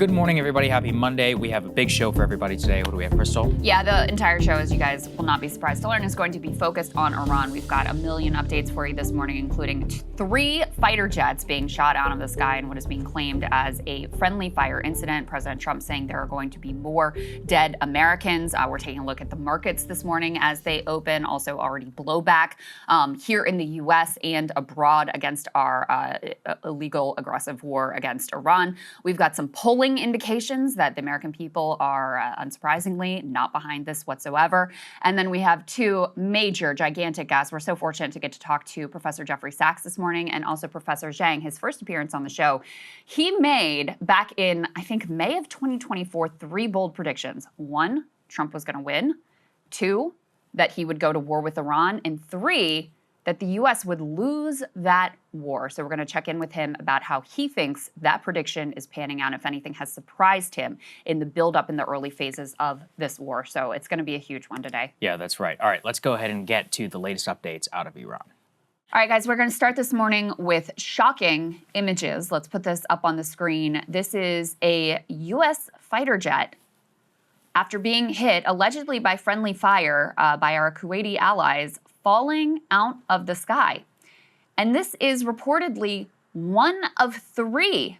Good morning, everybody. Happy Monday. We have a big show for everybody today. What do we have, Krystal? Yeah, the entire show, as you guys will not be surprised to learn, is going to be focused on Iran. We've got a million updates for you this morning, including 3 fighter jets being shot out of the sky in what is being claimed as a friendly fire incident. President Trump saying there are going to be more dead Americans. We're taking a look at the markets this morning as they open. Also already blowback here in the U.S. and abroad against our illegal aggressive war against Iran. We've got some polling indications that the American people are, unsurprisingly, not behind this whatsoever. And then we have 2 major, gigantic guests. We're so fortunate to get to talk to Professor Jeffrey Sachs this morning and also Professor Jiang, his first appearance on the show. He made, back in, I think, May of 2024, 3 bold predictions. 1, Trump was going to win. 2, that he would go to war with Iran. And 3, that the U.S. would lose that war. So we're going to check in with him about how he thinks that prediction is panning out, if anything has surprised him in the buildup in the early phases of this war. So it's going to be a huge one today. Yeah, that's right. All right, let's go ahead and get to the latest updates out of Iran. All right, guys, we're going to start this morning with shocking images. Let's put this up on the screen. This is a U.S. fighter jet after being hit, allegedly by friendly fire by our Kuwaiti allies, falling out of the sky. And this is reportedly one of 3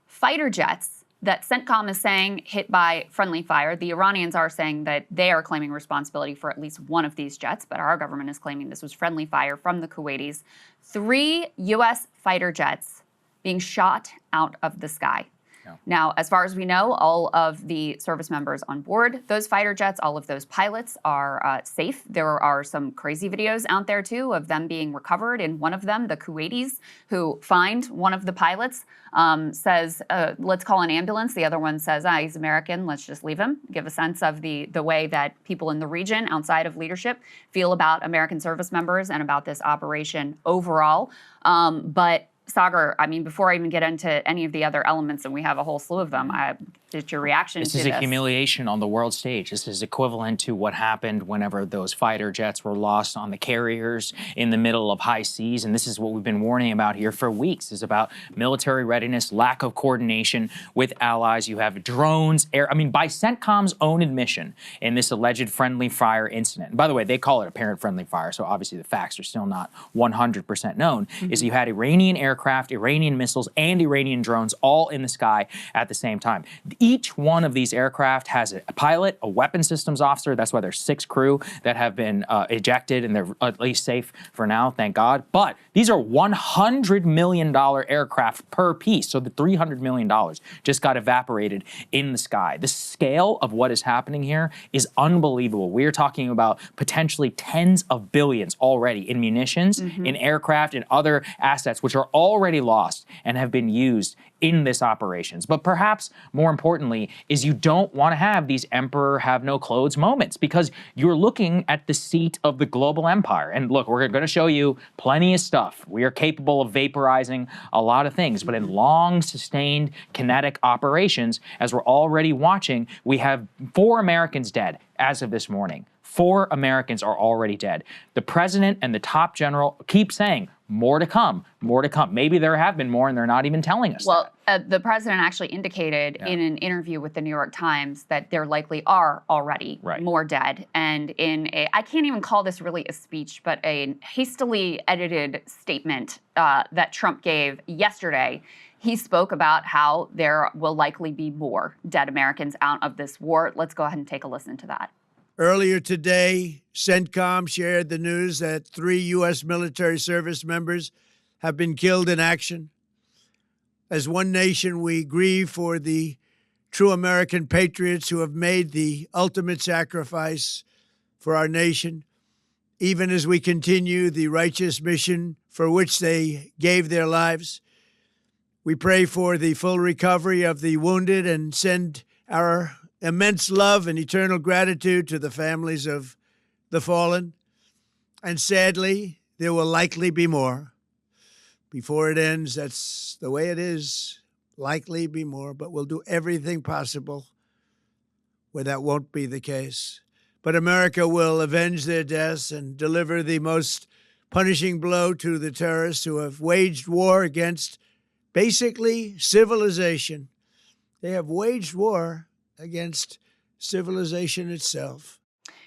fighter jets that CENTCOM is saying hit by friendly fire. The Iranians are saying that they are claiming responsibility for at least one of these jets, but our government is claiming this was friendly fire from the Kuwaitis. 3 U.S. fighter jets being shot out of the sky. Yeah. Now, as far as we know, all of the service members on board those fighter jets, all of those pilots are safe. There are some crazy videos out there, too, of them being recovered. In one of them, the Kuwaitis who find one of the pilots says, let's call an ambulance. The other one says, he's American, let's just leave him. Give a sense of the way that people in the region outside of leadership feel about American service members and about this operation overall. But Saagar, I mean, before I even get into any of the other elements, and we have a whole slew of them, just your reaction to this. This is a humiliation on the world stage. This is equivalent to what happened whenever those fighter jets were lost on the carriers in the middle of high seas. And this is what we've been warning about here for weeks, is about military readiness, lack of coordination with allies. You have drones, by CENTCOM's own admission in this alleged friendly fire incident. And by the way, they call it apparent friendly fire, so obviously the facts are still not 100% known, is you had Iranian aircraft, Iranian missiles, and Iranian drones all in the sky at the same time. Each one of these aircraft has a pilot, a weapons systems officer. That's why there's 6 crew that have been ejected, and they're at least safe for now, thank God. But these are $100 million aircraft per piece. So the $300 million just got evaporated in the sky. The scale of what is happening here is unbelievable. We're talking about potentially tens of billions already in munitions, in aircraft, and other assets, which are already lost and have been used in this operations. But perhaps more importantly is you don't want to have these emperor have no clothes moments, because you're looking at the seat of the global empire. And look, we're going to show you plenty of stuff. We are capable of vaporizing a lot of things, but in long sustained kinetic operations, as we're already watching, we have 4 Americans dead as of this morning. 4 Americans are already dead. The president and the top general keep saying, more to come, more to come. Maybe there have been more and they're not even telling us that. The president actually indicated in an interview with the New York Times that there likely are already more dead. And in I can't even call this really a speech, but a hastily edited statement that Trump gave yesterday, he spoke about how there will likely be more dead Americans out of this war. Let's go ahead and take a listen to that. Earlier today, CENTCOM shared the news that 3 U.S. military service members have been killed in action. As one nation, we grieve for the true American patriots who have made the ultimate sacrifice for our nation, even as we continue the righteous mission for which they gave their lives. We pray for the full recovery of the wounded and send our immense love and eternal gratitude to the families of the fallen. And sadly, there will likely be more. Before it ends, that's the way it is. Likely be more, but we'll do everything possible where that won't be the case. But America will avenge their deaths and deliver the most punishing blow to the terrorists who have waged war against basically civilization They have waged war against civilization itself.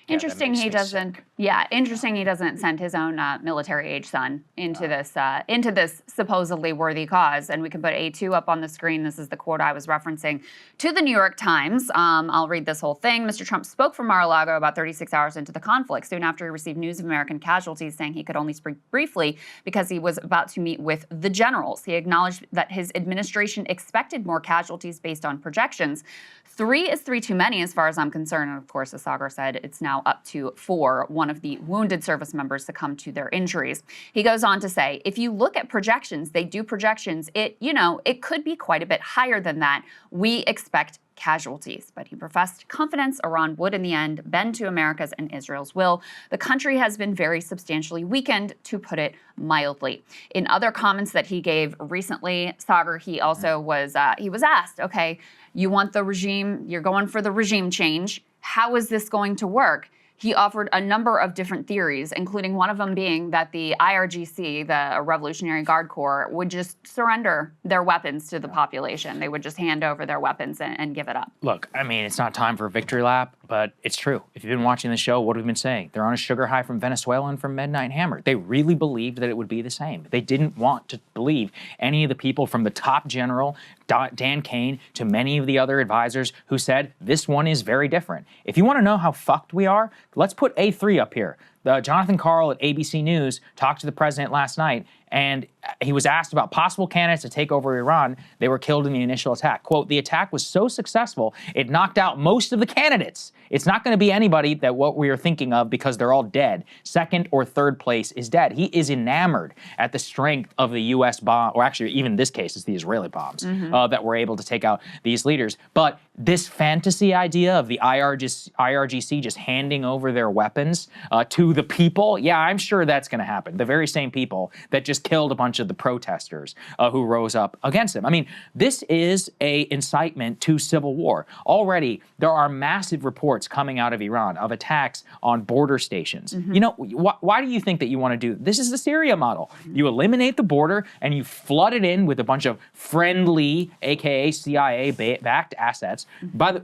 Interesting he doesn't. Yeah, interesting he doesn't send his own military-age son into this supposedly worthy cause. And we can put A2 up on the screen. This is the quote I was referencing to the New York Times. I'll read this whole thing. Mr. Trump spoke from Mar-a-Lago about 36 hours into the conflict, soon after he received news of American casualties, saying he could only speak briefly because he was about to meet with the generals. He acknowledged that his administration expected more casualties based on projections. 3 is 3 too many, as far as I'm concerned. And of course, as Saagar said, it's now up to 4. One of the wounded service members succumbed to their injuries. He goes on to say, if you look at projections, they do projections. It could be quite a bit higher than that. We expect casualties. But he professed confidence Iran would in the end bend to America's and Israel's will. The country has been very substantially weakened, to put it mildly. In other comments that he gave recently, Saagar, he also was asked, okay, you want the regime, you're going for the regime change. How is this going to work? He offered a number of different theories, including one of them being that the IRGC, the Revolutionary Guard Corps, would just surrender their weapons to the population. They would just hand over their weapons and give it up. Look, I mean, it's not time for a victory lap, but it's true. If you've been watching the show, what have we been saying? They're on a sugar high from Venezuela and from Midnight Hammer. They really believed that it would be the same. They didn't want to believe any of the people from the top general, Dan Kane, to many of the other advisors who said this one is very different. If you want to know how fucked we are, let's put A3 up here. Jonathan Karl at ABC News talked to the president last night, and he was asked about possible candidates to take over Iran. They were killed in the initial attack. Quote, the attack was so successful, it knocked out most of the candidates. It's not going to be anybody that what we are thinking of because they're all dead. Second or third place is dead. He is enamored at the strength of the U.S. bomb, or actually even in this case, it's the Israeli bombs that were able to take out these leaders. But this fantasy idea of the IRGC just handing over their weapons to the people, yeah, I'm sure that's going to happen. The very same people that just killed a bunch of the protesters who rose up against them. I mean, this is an incitement to civil war. Already, there are massive reports coming out of Iran of attacks on border stations. You know, why do you think that you want to do this? Is the Syria model. You eliminate the border and you flood it in with a bunch of friendly, aka CIA-backed assets.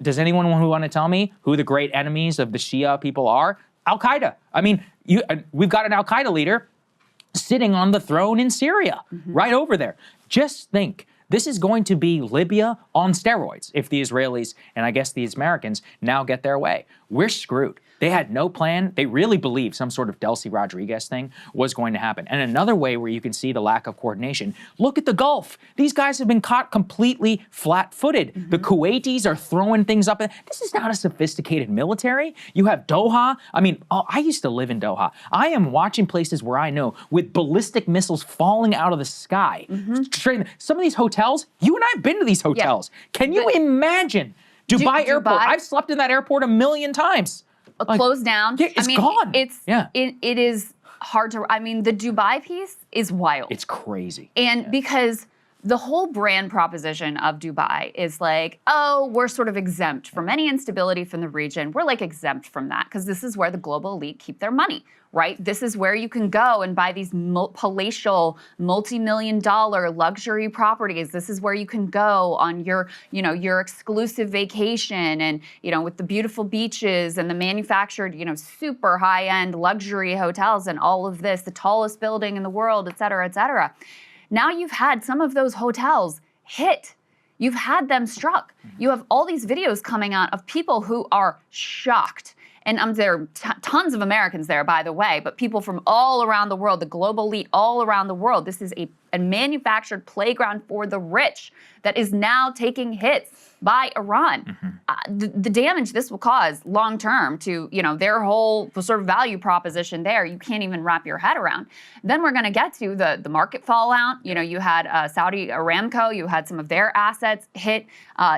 Does anyone want to tell me who the great enemies of the Shia people are? Al-Qaeda. I mean, we've got an Al-Qaeda leader sitting on the throne in Syria, right over there. Just think, this is going to be Libya on steroids if the Israelis and I guess these Americans now get their way. We're screwed. They had no plan. They really believed some sort of Delcy Rodriguez thing was going to happen. And another way where you can see the lack of coordination, look at the Gulf. These guys have been caught completely flat-footed. The Kuwaitis are throwing things up. This is not a sophisticated military. You have Doha. I mean, I used to live in Doha. I am watching places where I know with ballistic missiles falling out of the sky. Some of these hotels, you and I have been to these hotels. Yeah. Can you imagine? Dubai Airport. I've slept in that airport 1,000,000 times. Closed down. Yeah, it's gone. It is hard to, I mean, the Dubai piece is wild. It's crazy. And because the whole brand proposition of Dubai is like, oh, we're sort of exempt from any instability from the region. We're like exempt from that because this is where the global elite keep their money, right? This is where you can go and buy these palatial, multi-million-dollar luxury properties. This is where you can go on your, your exclusive vacation and, with the beautiful beaches and the manufactured, super high-end luxury hotels and all of this, the tallest building in the world, et cetera, et cetera. Now you've had some of those hotels hit. You've had them struck. You have all these videos coming out of people who are shocked. And there are tons of Americans there, by the way, but people from all around the world, the global elite all around the world. This is a manufactured playground for the rich that is now taking hits by Iran. The damage this will cause long term to their whole sort of value proposition there, you can't even wrap your head around. Then we're going to get to the market fallout. You had Saudi Aramco, you had some of their assets hit.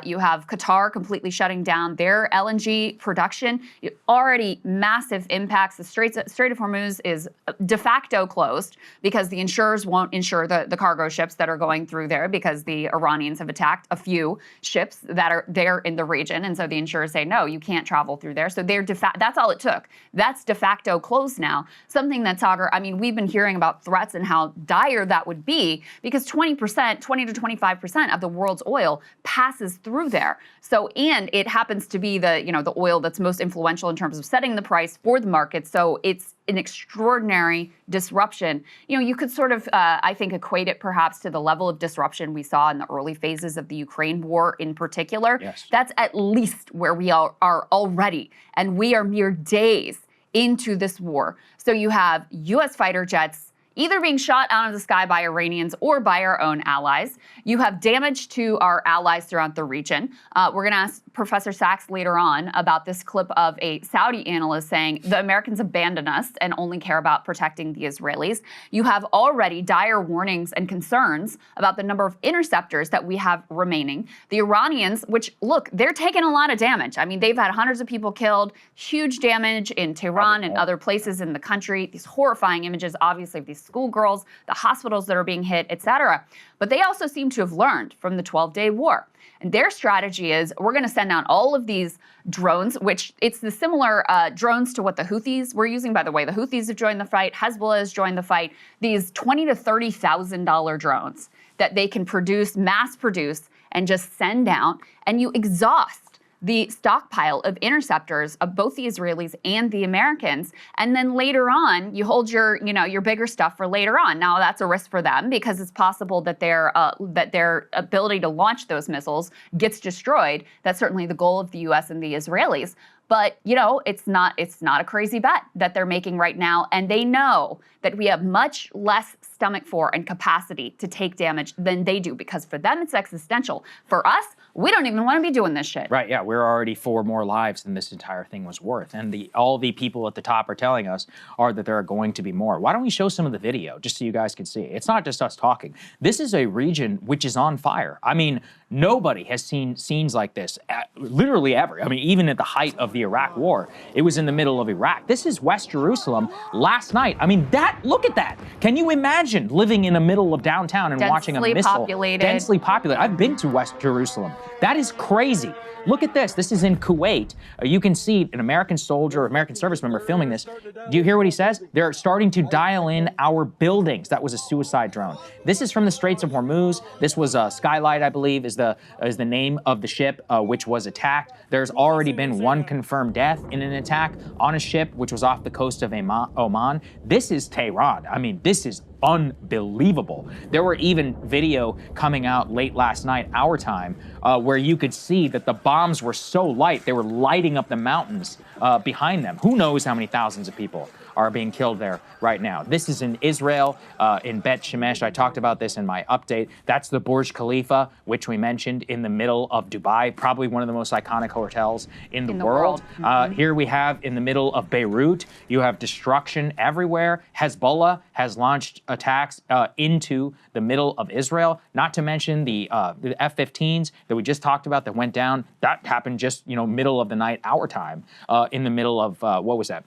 You have Qatar completely shutting down their LNG production. Already massive impacts. The Strait of Hormuz is de facto closed because the insurers won't insure the the cargo ships that are going through there because the Iranians have attacked a few ships that are there in the region. And so the insurers say, no, you can't travel through there. So that's all it took. That's de facto closed now. Something that Saagar, I mean, we've been hearing about threats and how dire that would be because 20% to 25% of the world's oil passes through there. So, and it happens to be the oil that's most influential in terms of setting the price for the market. So it's an extraordinary disruption. You could sort of, I think, equate it perhaps to the level of disruption we saw in the early phases of the Ukraine war in particular. Yes. That's at least where we are already. And we are mere days into this war. So you have U.S. fighter jets either being shot out of the sky by Iranians or by our own allies. You have damage to our allies throughout the region. We're going to ask Professor Sachs later on about this clip of a Saudi analyst saying the Americans abandon us and only care about protecting the Israelis. You have already dire warnings and concerns about the number of interceptors that we have remaining. The Iranians, which, look, they're taking a lot of damage. I mean, they've had hundreds of people killed, huge damage in Tehran and other places in the country. These horrifying images, obviously, of these schoolgirls, the hospitals that are being hit, etc. But they also seem to have learned from the 12-day war. And their strategy is, we're going to send out all of these drones, which it's the similar drones to what the Houthis were using. By the way, the Houthis have joined the fight. Hezbollah has joined the fight. These $20,000 to $30,000 drones that they can produce, mass produce, and just send out. And you exhaust the stockpile of interceptors of both the Israelis and the Americans. And then later on, you hold your bigger stuff for later on. Now, that's a risk for them because it's possible that their ability to launch those missiles gets destroyed. That's certainly the goal of the U.S. and the Israelis. But, it's not a crazy bet that they're making right now. And they know that we have much less stomach for and capacity to take damage than they do, because for them, it's existential. For us, we don't even want to be doing this shit. Right, yeah, we're already 4 more lives than this entire thing was worth. And all the people at the top are telling us that there are going to be more. Why don't we show some of the video just so you guys can see? It's not just us talking. This is a region which is on fire. I mean, nobody has seen scenes like this, literally ever. I mean, even at the height of the Iraq War, it was in the middle of Iraq. This is West Jerusalem last night. I mean, look at that. Can you imagine living in the middle of downtown and watching a missile? Densely populated. I've been to West Jerusalem. That is crazy. Look at this. This is in Kuwait. You can see an American soldier, American service member filming this. Do you hear what he says? They're starting to dial in our buildings. That was a suicide drone. This is from the Straits of Hormuz. This was Skylight, I believe, is the name of the ship which was attacked. There's already been 1 confirmed death in an attack on a ship which was off the coast of Oman. This is Tehran. I mean, this is unbelievable. There were even video coming out late last night, our time, where you could see that the bombs were so light, they were lighting up the mountains behind them. Who knows how many thousands of people are being killed there right now. This is in Israel, in Bet Shemesh. I talked about this in my update. That's the Burj Khalifa, which we mentioned, in the middle of Dubai, probably one of the most iconic hotels in the world. Mm-hmm. Here we have in the middle of Beirut, you have destruction everywhere. Hezbollah has launched attacks into the middle of Israel, not to mention the F-15s that we just talked about that went down. That happened just, middle of the night, our time, in the middle of, what was that?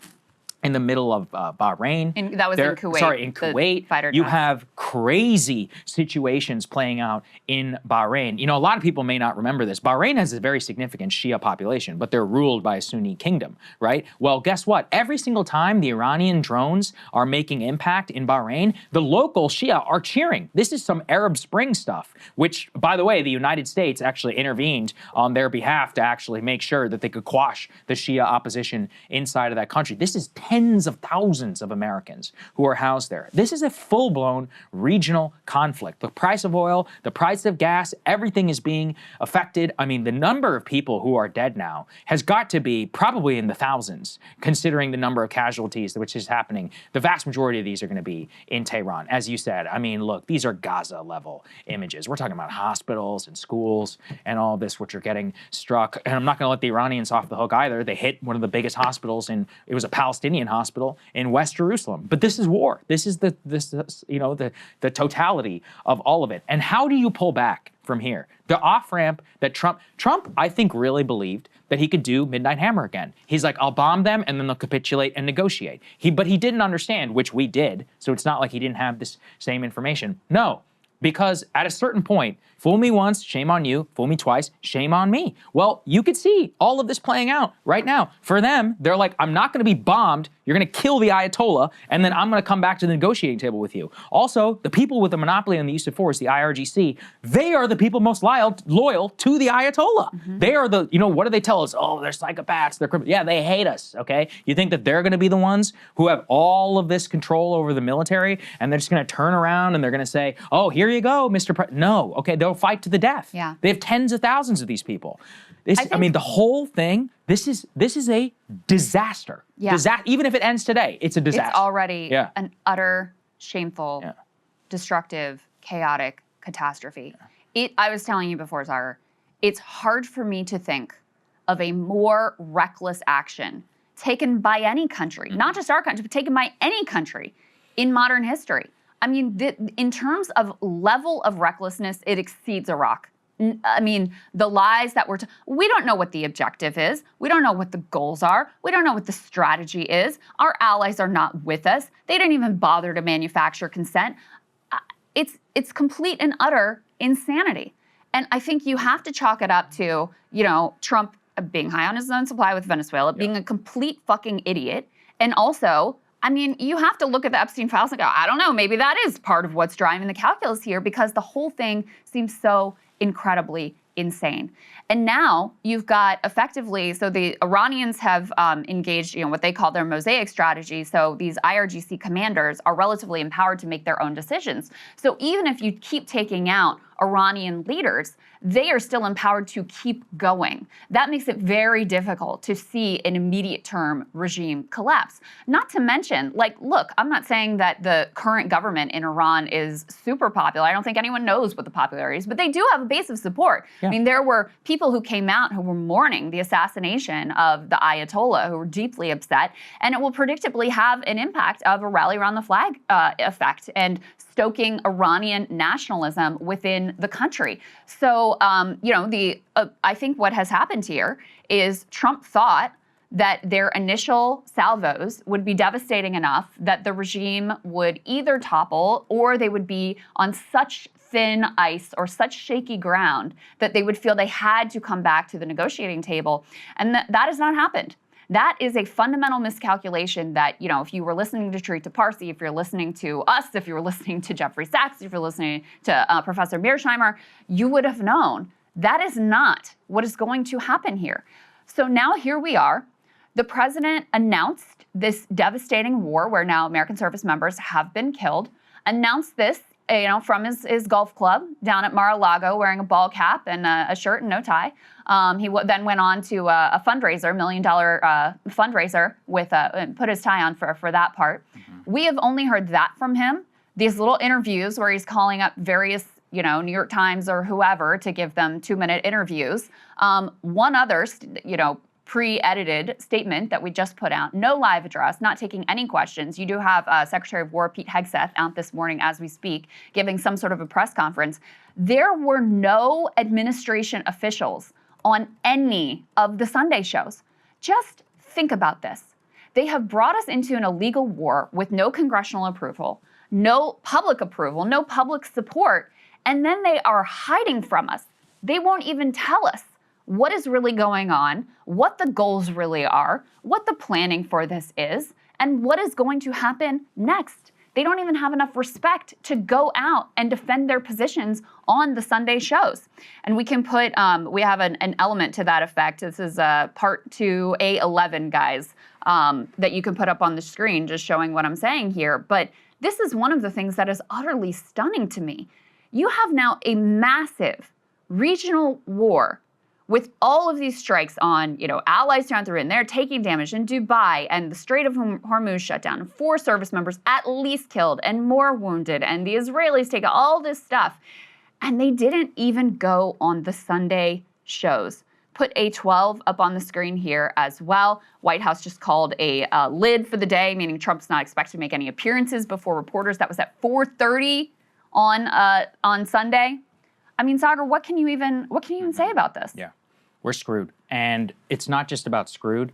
In the middle of Bahrain. That was in Kuwait. Sorry, in Kuwait. You have crazy situations playing out in Bahrain. A lot of people may not remember this. Bahrain has a very significant Shia population, but they're ruled by a Sunni kingdom, right? Well, guess what? Every single time the Iranian drones are making impact in Bahrain, the local Shia are cheering. This is some Arab Spring stuff, which, by the way, the United States actually intervened on their behalf to actually make sure that they could quash the Shia opposition inside of that country. This is tens of thousands of Americans who are housed there. This is a full-blown regional conflict. The price of oil, the price of gas, everything is being affected. I mean, the number of people who are dead now has got to be probably in the thousands, considering the number of casualties which is happening. The vast majority of these are going to be in Tehran. As you said, I mean, look, these are Gaza-level images. We're talking about hospitals and schools and all of this which are getting struck. And I'm not going to let the Iranians off the hook either. They hit one of the biggest hospitals, and it was a Palestinian hospital in West Jerusalem. But this is war. This is the totality of all of it. And how do you pull back from here. The off-ramp that Trump, I think, really believed that he could do Midnight Hammer again. He's like, I'll bomb them and then they'll capitulate and negotiate. But he didn't understand, which we did, so it's not like he didn't have this same information. No, because at a certain point, fool me once, shame on you. Fool me twice, shame on me. Well, you could see all of this playing out right now. For them, they're like, I'm not going to be bombed. You're going to kill the Ayatollah, and then I'm going to come back to the negotiating table with you. Also, the people with the monopoly on the use of force, the IRGC, they are the people most loyal to the Ayatollah. They are the, what do they tell us? Oh, they're psychopaths, they're criminals. Yeah, they hate us, okay? You think that they're going to be the ones who have all of this control over the military, and they're just going to turn around and they're going to say, oh, here you go, Mr. President. No, okay, they'll fight to the death. Yeah. They have tens of thousands of these people. I mean, the whole thing, this is a disaster. Yeah. Even if it ends today, it's a disaster. It's already an utter, shameful, destructive, chaotic catastrophe. I was telling you before, Saagar, it's hard for me to think of a more reckless action taken by any country, not just our country, but taken by any country in modern history. I mean, in terms of level of recklessness, it exceeds Iraq. I mean, the lies that we don't know what the objective is. We don't know what the goals are. We don't know what the strategy is. Our allies are not with us. They didn't even bother to manufacture consent. It's complete and utter insanity. And I think you have to chalk it up to, Trump being high on his own supply with Venezuela, being a complete fucking idiot. And also, I mean, you have to look at the Epstein files and go, I don't know, maybe that is part of what's driving the calculus here, because the whole thing seems so incredibly insane. And now you've got effectively, so the Iranians have engaged, what they call their mosaic strategy. So these IRGC commanders are relatively empowered to make their own decisions. So even if you keep taking out Iranian leaders, they are still empowered to keep going. That makes it very difficult to see an immediate term regime collapse. Not to mention, look, I'm not saying that the current government in Iran is super popular. I don't think anyone knows what the popularity is, but they do have a base of support. Yeah. I mean, there were people who came out who were mourning the assassination of the Ayatollah, who were deeply upset, and it will predictably have an impact of a rally around the flag effect and stoking Iranian nationalism within the country. So, I think what has happened here is Trump thought that their initial salvos would be devastating enough that the regime would either topple or they would be on such thin ice or such shaky ground that they would feel they had to come back to the negotiating table. And that has not happened. That is a fundamental miscalculation that, if you were listening to Trita Parsi, if you're listening to us, if you were listening to Jeffrey Sachs, if you're listening to Professor Mearsheimer, you would have known that is not what is going to happen here. So now here we are. The president announced this devastating war where now American service members have been killed, announced this from his golf club down at Mar-a-Lago wearing a ball cap and a shirt and no tie. He then went on to a fundraiser, $1 million fundraiser, and put his tie on for that part. Mm-hmm. We have only heard that from him. These little interviews where he's calling up various, New York Times or whoever to give them 2-minute interviews. One other, pre-edited statement that we just put out. No live address, not taking any questions. You do have Secretary of War Pete Hegseth out this morning as we speak, giving some sort of a press conference. There were no administration officials on any of the Sunday shows. Just think about this. They have brought us into an illegal war with no congressional approval, no public approval, no public support, and then they are hiding from us. They won't even tell us what is really going on, what the goals really are, what the planning for this is, and what is going to happen next. They don't even have enough respect to go out and defend their positions on the Sunday shows. And we can put, we have an element to that effect. This is part 2A11, guys, that you can put up on the screen, just showing what I'm saying here. But this is one of the things that is utterly stunning to me. You have now a massive regional war with all of these strikes on, allies down through, and they're taking damage in Dubai, and the Strait of Hormuz shut down, 4 service members at least killed and more wounded, and the Israelis take all this stuff. And they didn't even go on the Sunday shows. Put A12 up on the screen here as well. White House just called a lid for the day, meaning Trump's not expected to make any appearances before reporters. That was at 4:30 on Sunday. I mean, Saagar, what can you even say about this? Yeah, we're screwed. And it's not just about screwed.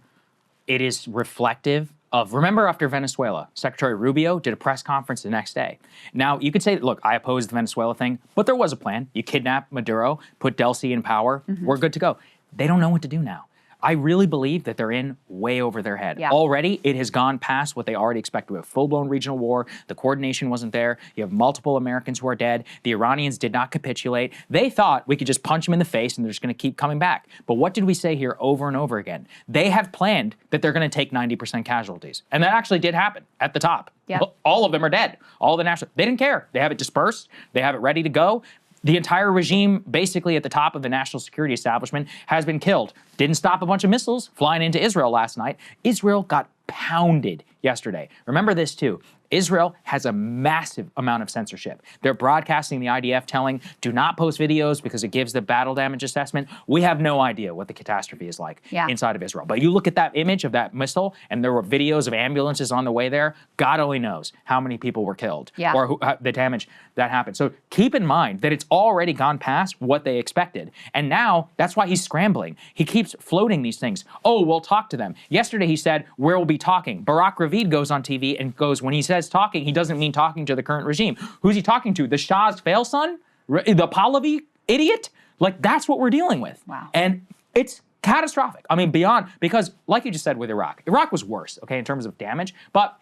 It is reflective of, remember after Venezuela, Secretary Rubio did a press conference the next day. Now, you could say, look, I opposed the Venezuela thing, but there was a plan. You kidnap Maduro, put Delcy in power, we're good to go. They don't know what to do now. I really believe that they're in way over their head. Yeah. Already, it has gone past what they already expected. We have full-blown regional war. The coordination wasn't there. You have multiple Americans who are dead. The Iranians did not capitulate. They thought we could just punch them in the face and they're just going to keep coming back. But what did we say here over and over again? They have planned that they're going to take 90% casualties. And that actually did happen at the top. Yeah. All of them are dead. All the national, they didn't care. They have it dispersed. They have it ready to go. The entire regime, basically at the top of the national security establishment, has been killed. Didn't stop a bunch of missiles flying into Israel last night. Israel got pounded yesterday. Remember this too. Israel has a massive amount of censorship. They're broadcasting the IDF telling, do not post videos because it gives the battle damage assessment. We have no idea what the catastrophe is like inside of Israel. But you look at that image of that missile and there were videos of ambulances on the way there. God only knows how many people were killed or who, the damage that happened. So keep in mind that it's already gone past what they expected. And now that's why he's scrambling. He keeps floating these things. Oh, we'll talk to them. Yesterday he said, we'll be talking. Barak Ravid goes on TV and goes, when he says talking, he doesn't mean talking to the current regime. Who's he talking to? The Shah's fail son? The Pahlavi idiot? Like, that's what we're dealing with. Wow. And it's catastrophic. I mean, beyond, because like you just said with Iraq was worse, okay, in terms of damage, but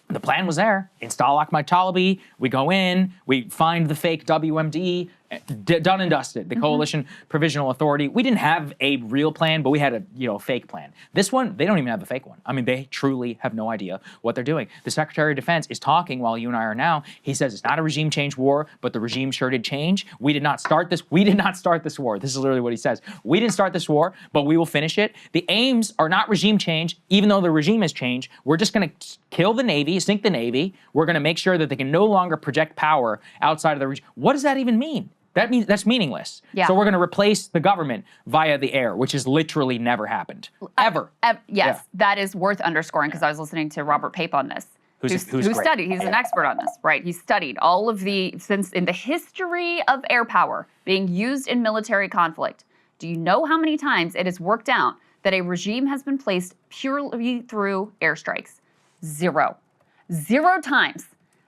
the plan was there. Install Ahmad Talibi, we go in, we find the fake WMD, done and dusted, the Coalition Provisional Authority. We didn't have a real plan, but we had a fake plan. This one, they don't even have the fake one. I mean, they truly have no idea what they're doing. The Secretary of Defense is talking while you and I are now. He says it's not a regime change war, but the regime sure did change. We did not start this. We did not start this war. This is literally what he says. We didn't start this war, but we will finish it. The aims are not regime change, even though the regime has changed. We're just going to kill the Navy, sink the Navy. We're going to make sure that they can no longer project power outside of the region. What does that even mean? That means that's meaningless. Yeah. So we're going to replace the government via the air, which has literally never happened. Ever. Yes, that is worth underscoring because I was listening to Robert Pape on this. Who studied, he's an expert on this, right? He studied all of since in the history of air power being used in military conflict. Do you know how many times it has worked out that a regime has been placed purely through airstrikes? 0. 0 times.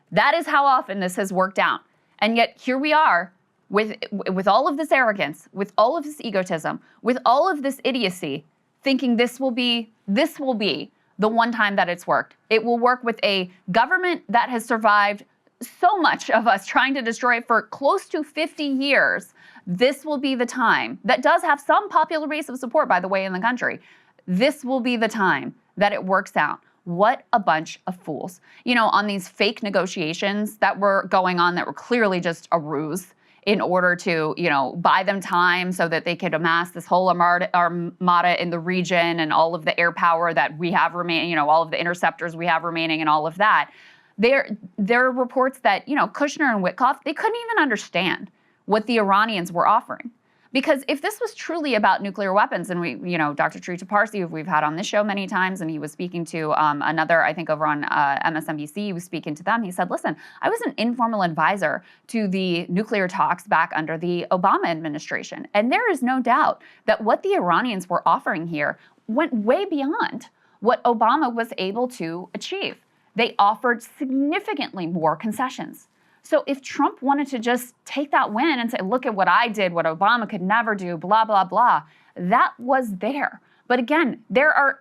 That is how often this has worked out. And yet here we are, with all of this arrogance, with all of this egotism, with all of this idiocy, thinking this will be the one time that it's worked. It will work with a government that has survived so much of us trying to destroy it for close to 50 years. This will be the time. That does have some popular base of support, by the way, in the country. This will be the time that it works out. What a bunch of fools. You know, on these fake negotiations that were going on that were clearly just a ruse, in order to, buy them time so that they could amass this whole armada in the region and all of the air power that we have remaining, all of the interceptors we have remaining and all of that. There are reports that, Kushner and Witkoff, they couldn't even understand what the Iranians were offering. Because if this was truly about nuclear weapons, and we, Dr. Trita Parsi, who we've had on this show many times, and he was speaking to another, I think over on MSNBC, he was speaking to them. He said, listen, I was an informal advisor to the nuclear talks back under the Obama administration. And there is no doubt that what the Iranians were offering here went way beyond what Obama was able to achieve. They offered significantly more concessions. So if Trump wanted to just take that win and say, look at what I did, what Obama could never do, blah, blah, blah, that was there. But again,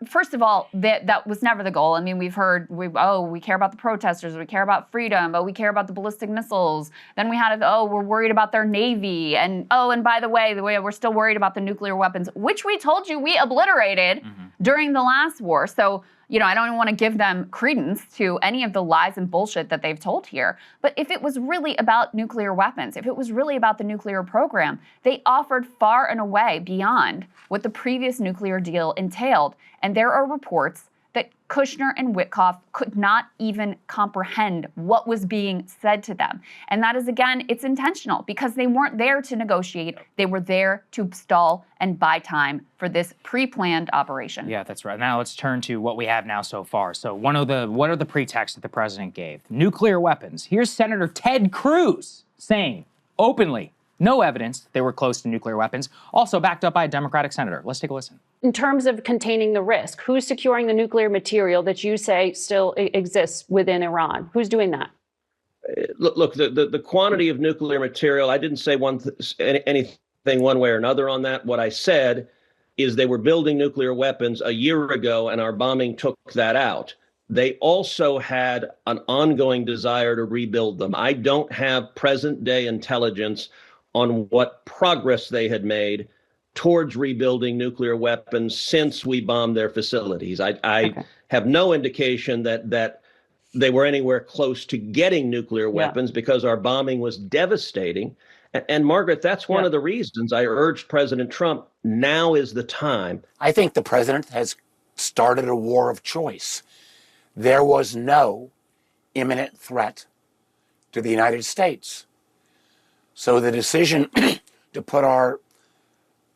first of all, that was never the goal. I mean, we've heard, we care about the protesters, we care about freedom, but we care about the ballistic missiles. Then we had, we're worried about their Navy. And by the way, we're still worried about the nuclear weapons, which we told you we obliterated during the last war. So, I don't even want to give them credence to any of the lies and bullshit that they've told here. But if it was really about nuclear weapons, if it was really about the nuclear program, they offered far and away beyond what the previous nuclear deal entailed. And there are reports that Kushner and Witkoff could not even comprehend what was being said to them. And that is, again, it's intentional because they weren't there to negotiate. They were there to stall and buy time for this pre-planned operation. Yeah, that's right. Now let's turn to what we have now so far. So what are the pretexts that the president gave? Nuclear weapons. Here's Senator Ted Cruz saying openly, No evidence they were close to nuclear weapons, also backed up by a Democratic senator. Let's take a listen. In terms of containing the risk, who's securing the nuclear material that you say still exists within Iran? Who's doing that? Look, the quantity of nuclear material, I didn't say anything one way or another on that. What I said is they were building nuclear weapons a year ago, and our bombing took that out. They also had an ongoing desire to rebuild them. I don't have present day intelligence on what progress they had made towards rebuilding nuclear weapons since we bombed their facilities. I have no indication that they were anywhere close to getting nuclear weapons because our bombing was devastating. And Margaret, that's one of the reasons I urged President Trump, now is the time. I think the president has started a war of choice. There was no imminent threat to the United States. So the decision to put our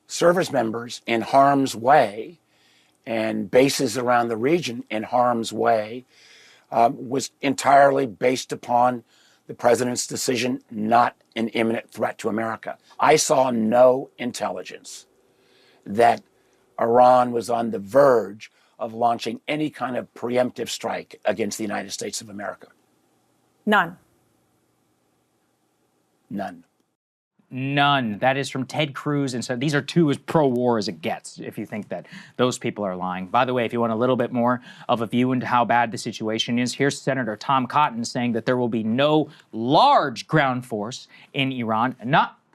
service members in harm's way and bases around the region in harm's way was entirely based upon the president's decision, not an imminent threat to America. I saw no intelligence that Iran was on the verge of launching any kind of preemptive strike against the United States of America. None. None. None. That is from Ted Cruz. And so these are two as pro-war as it gets, if you think that those people are lying. By the way, if you want a little bit more of a view into how bad the situation is, here's Senator Tom Cotton saying that there will be no large ground force in Iran.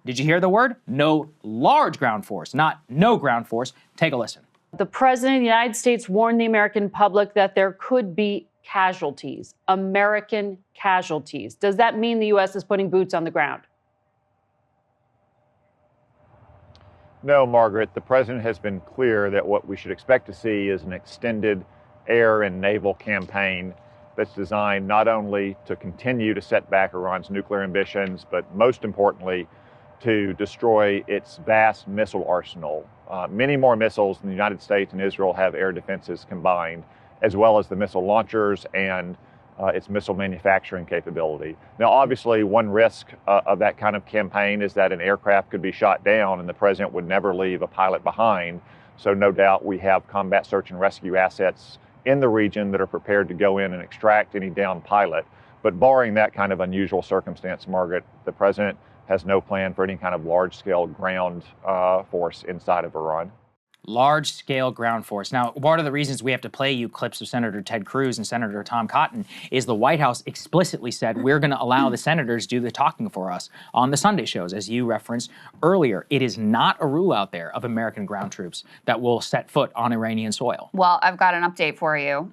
Did you hear the word? No large ground force, not no ground force. Take a listen. The president of the United States warned the American public that there could be casualties, American casualties. Does that mean the U.S. is putting boots on the ground? No, Margaret, the president has been clear that what we should expect to see is an extended air and naval campaign that's designed not only to continue to set back Iran's nuclear ambitions, but most importantly, to destroy its vast missile arsenal. Many more missiles than the United States and Israel have air defenses combined, as well as the missile launchers and its missile manufacturing capability. Now, obviously, one risk of that kind of campaign is that an aircraft could be shot down and the president would never leave a pilot behind. So no doubt we have combat search and rescue assets in the region that are prepared to go in and extract any downed pilot. But barring that kind of unusual circumstance, Margaret, the president has no plan for any kind of large-scale ground force inside of Iran. Large-scale ground force. Now, one of the reasons we have to play you clips of Senator Ted Cruz and Senator Tom Cotton is the White House explicitly said we're going to allow the senators do the talking for us on the Sunday shows, as you referenced earlier. It is not a rule out there of American ground troops that will set foot on Iranian soil. Well, I've got an update for you.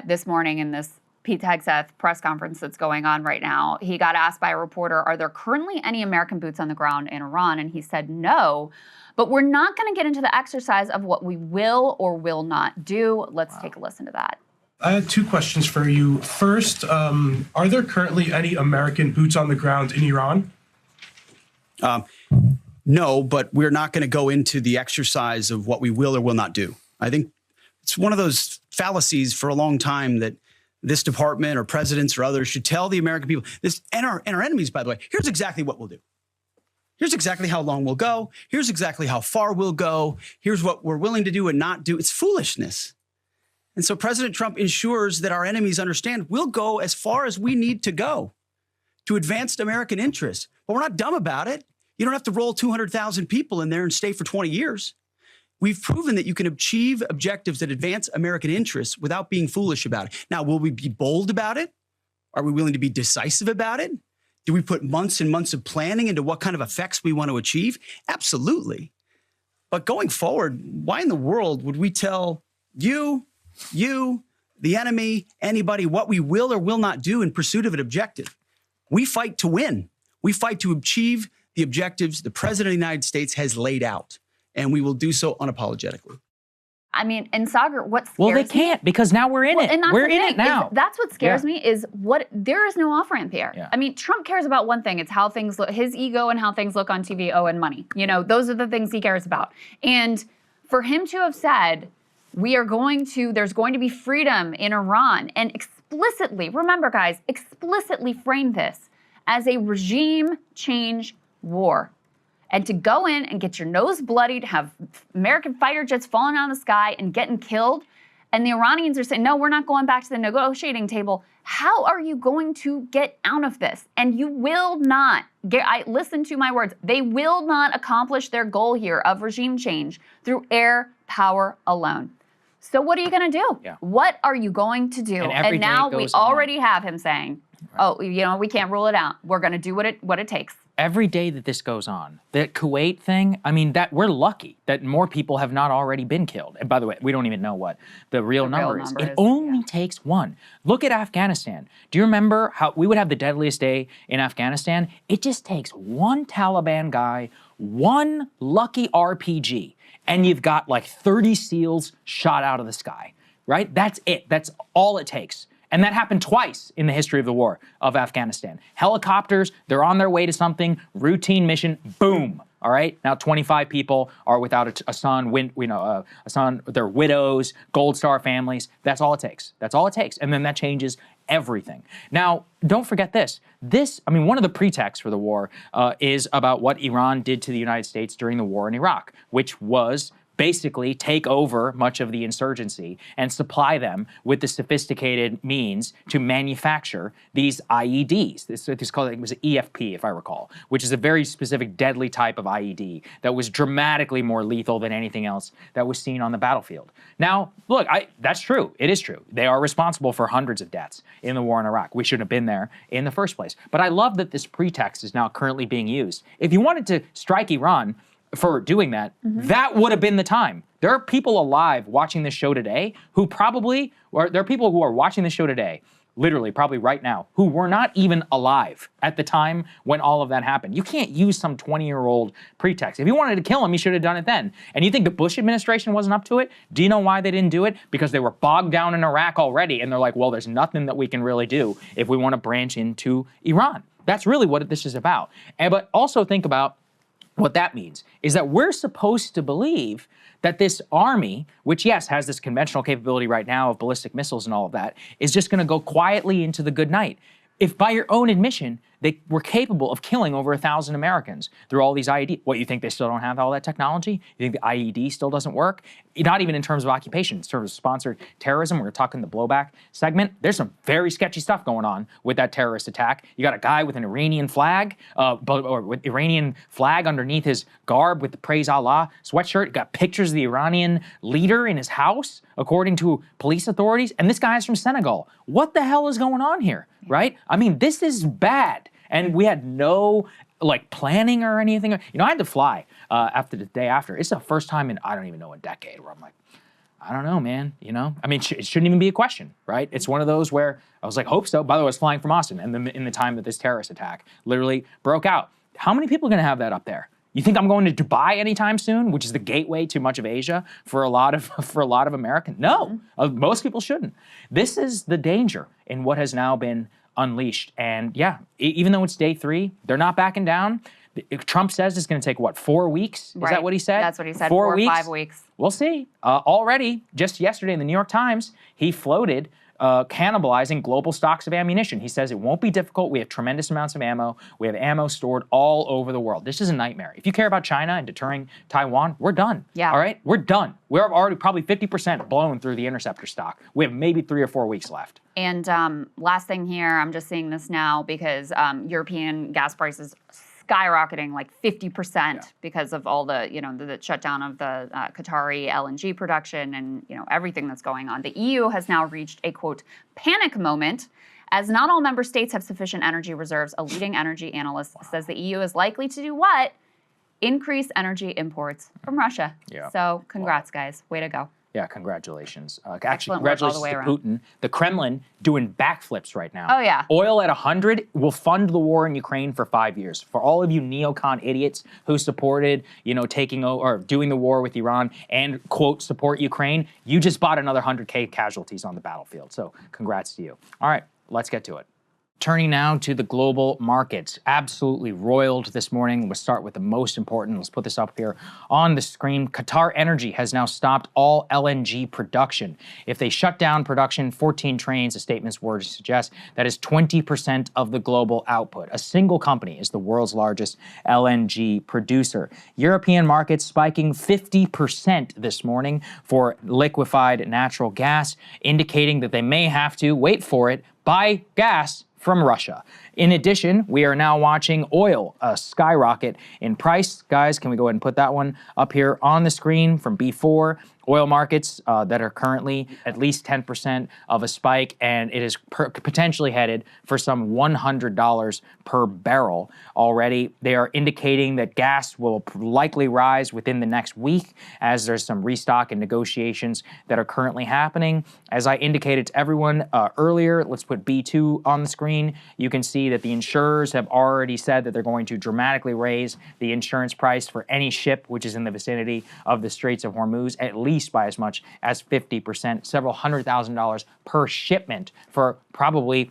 This morning in this Pete Hegseth press conference that's going on right now, he got asked by a reporter, are there currently any American boots on the ground in Iran? And he said no. But we're not going to get into the exercise of what we will or will not do. Let's take a listen to that. I had two questions for you. First, are there currently any American boots on the ground in Iran? No, but we're not going to go into the exercise of what we will or will not do. I think it's one of those fallacies for a long time that this department or presidents or others should tell the American people, this and our enemies, by the way, here's exactly what we'll do. Here's exactly how long we'll go. Here's exactly how far we'll go. Here's what we're willing to do and not do. It's foolishness. And so President Trump ensures that our enemies understand we'll go as far as we need to go to advance American interests. But we're not dumb about it. You don't have to roll 200,000 people in there and stay for 20 years. We've proven that you can achieve objectives that advance American interests without being foolish about it. Now, will we be bold about it? Are we willing to be decisive about it? Do we put months and months of planning into what kind of effects we want to achieve? Absolutely. But going forward, why in the world would we tell you, the enemy, anybody, what we will or will not do in pursuit of an objective? We fight to win. We fight to achieve the objectives the President of the United States has laid out, and we will do so unapologetically. I mean, and Saagar, what scares me... Well, they can't because now we're in it. And We're in it now. That's what scares me is there is no off-ramp here. Yeah. I mean, Trump cares about one thing. It's how things look, his ego and how things look on TV, and money. You know, those are the things he cares about. And for him to have said, there's going to be freedom in Iran, and explicitly, remember guys, explicitly frame this as a regime change war. And to go in and get your nose bloodied, have American fighter jets falling out of the sky and getting killed, and the Iranians are saying, no, we're not going back to the negotiating table. How are you going to get out of this? And you will not, listen to my words, they will not accomplish their goal here of regime change through air power alone. So what are you going to do? Yeah. What are you going to do? And now we already have him saying, oh, we can't rule it out. We're going to do what it takes. Every day that this goes on, that Kuwait thing, I mean, that we're lucky that more people have not already been killed. And by the way, we don't even know what the real number is. It only takes one. Look at Afghanistan. Do you remember how we would have the deadliest day in Afghanistan? It just takes one Taliban guy, one lucky RPG, and you've got like 30 SEALs shot out of the sky, right? That's it. That's all it takes. And that happened twice in the history of the war of Afghanistan. Helicopters, they're on their way to something, routine mission, boom. All right, now 25 people are without a son, a son, they're widows, Gold Star families. That's all it takes. That's all it takes. And then that changes everything. Now, don't forget this. One of the pretexts for the war is about what Iran did to the United States during the war in Iraq, which was basically take over much of the insurgency and supply them with the sophisticated means to manufacture these IEDs. It was an EFP, if I recall, which is a very specific deadly type of IED that was dramatically more lethal than anything else that was seen on the battlefield. Now, look, that's true. It is true. They are responsible for hundreds of deaths in the war in Iraq. We shouldn't have been there in the first place. But I love that this pretext is now currently being used. If you wanted to strike Iran for doing that, that would have been the time. There are people alive watching this show today who there are people who are watching this show today, literally probably right now, who were not even alive at the time when all of that happened. You can't use some 20-year-old pretext. If you wanted to kill him, you should have done it then. And you think the Bush administration wasn't up to it? Do you know why they didn't do it? Because they were bogged down in Iraq already, and they're like, well, there's nothing that we can really do if we want to branch into Iran. That's really what this is about. But also think about what that means is that we're supposed to believe that this army, which, yes, has this conventional capability right now of ballistic missiles and all of that, is just going to go quietly into the good night. If by your own admission, they were capable of killing over 1,000 Americans through all these IED. What, you think they still don't have all that technology? You think the IED still doesn't work? Not even in terms of occupation, in terms of sponsored terrorism. We were talking the blowback segment. There's some very sketchy stuff going on with that terrorist attack. You got a guy with an Iranian flag, or with Iranian flag underneath his garb with the Praise Allah sweatshirt. You got pictures of the Iranian leader in his house, according to police authorities. And this guy is from Senegal. What the hell is going on here, right? I mean, this is bad. And we had no planning or anything. I had to fly after the day after. It's the first time in, I don't even know, a decade where I'm like, I don't know, man. It shouldn't even be a question, right? It's one of those where I was like, hope so. By the way, I was flying from Austin and in the time that this terrorist attack literally broke out. How many people are going to have that up there? You think I'm going to Dubai anytime soon, which is the gateway to much of Asia for a lot of Americans? No, most people shouldn't. This is the danger in what has now been unleashed. And yeah, even though it's day 3, they're not backing down. Trump says it's going to take, 4 weeks? Is that what he said? That's what he said, 4 weeks? 5 weeks. We'll see. Already, just yesterday in the New York Times, he floated cannibalizing global stocks of ammunition. He says it won't be difficult. We have tremendous amounts of ammo. We have ammo stored all over the world. This is a nightmare. If you care about China and deterring Taiwan, we're done. Yeah. All right? We're done. We're already probably 50% blown through the interceptor stock. We have maybe 3 or 4 weeks left. And last thing here, I'm just seeing this now because European gas prices skyrocketing like 50% because of all the, the shutdown of the Qatari LNG production and, everything that's going on. The EU has now reached a, quote, panic moment as not all member states have sufficient energy reserves. A leading energy analyst says the EU is likely to do what? Increase energy imports from Russia. Yeah. So congrats, guys. Way to go. Yeah, congratulations. Actually, congratulations to Putin. The Kremlin doing backflips right now. Oh, yeah. Oil at 100 will fund the war in Ukraine for 5 years. For all of you neocon idiots who supported, taking over or doing the war with Iran and, quote, support Ukraine, you just bought another 100K casualties on the battlefield. So congrats to you. All right, let's get to it. Turning now to the global markets, absolutely roiled this morning. We'll start with the most important. Let's put this up here on the screen. Qatar Energy has now stopped all LNG production. If they shut down production, 14 trains, the statements were to suggest, that is 20% of the global output. A single company is the world's largest LNG producer. European markets spiking 50% this morning for liquefied natural gas, indicating that they may have to, wait for it, buy gas from Russia. In addition, we are now watching oil skyrocket in price. Guys, can we go ahead and put that one up here on the screen from B4? Oil markets that are currently at least 10% of a spike, and it is potentially headed for some $100 per barrel already. They are indicating that gas will likely rise within the next week as there's some restock and negotiations that are currently happening. As I indicated to everyone earlier, let's put B2 on the screen. You can see that the insurers have already said that they're going to dramatically raise the insurance price for any ship which is in the vicinity of the Straits of Hormuz, at least by as much as 50%, several $100,000 per shipment for probably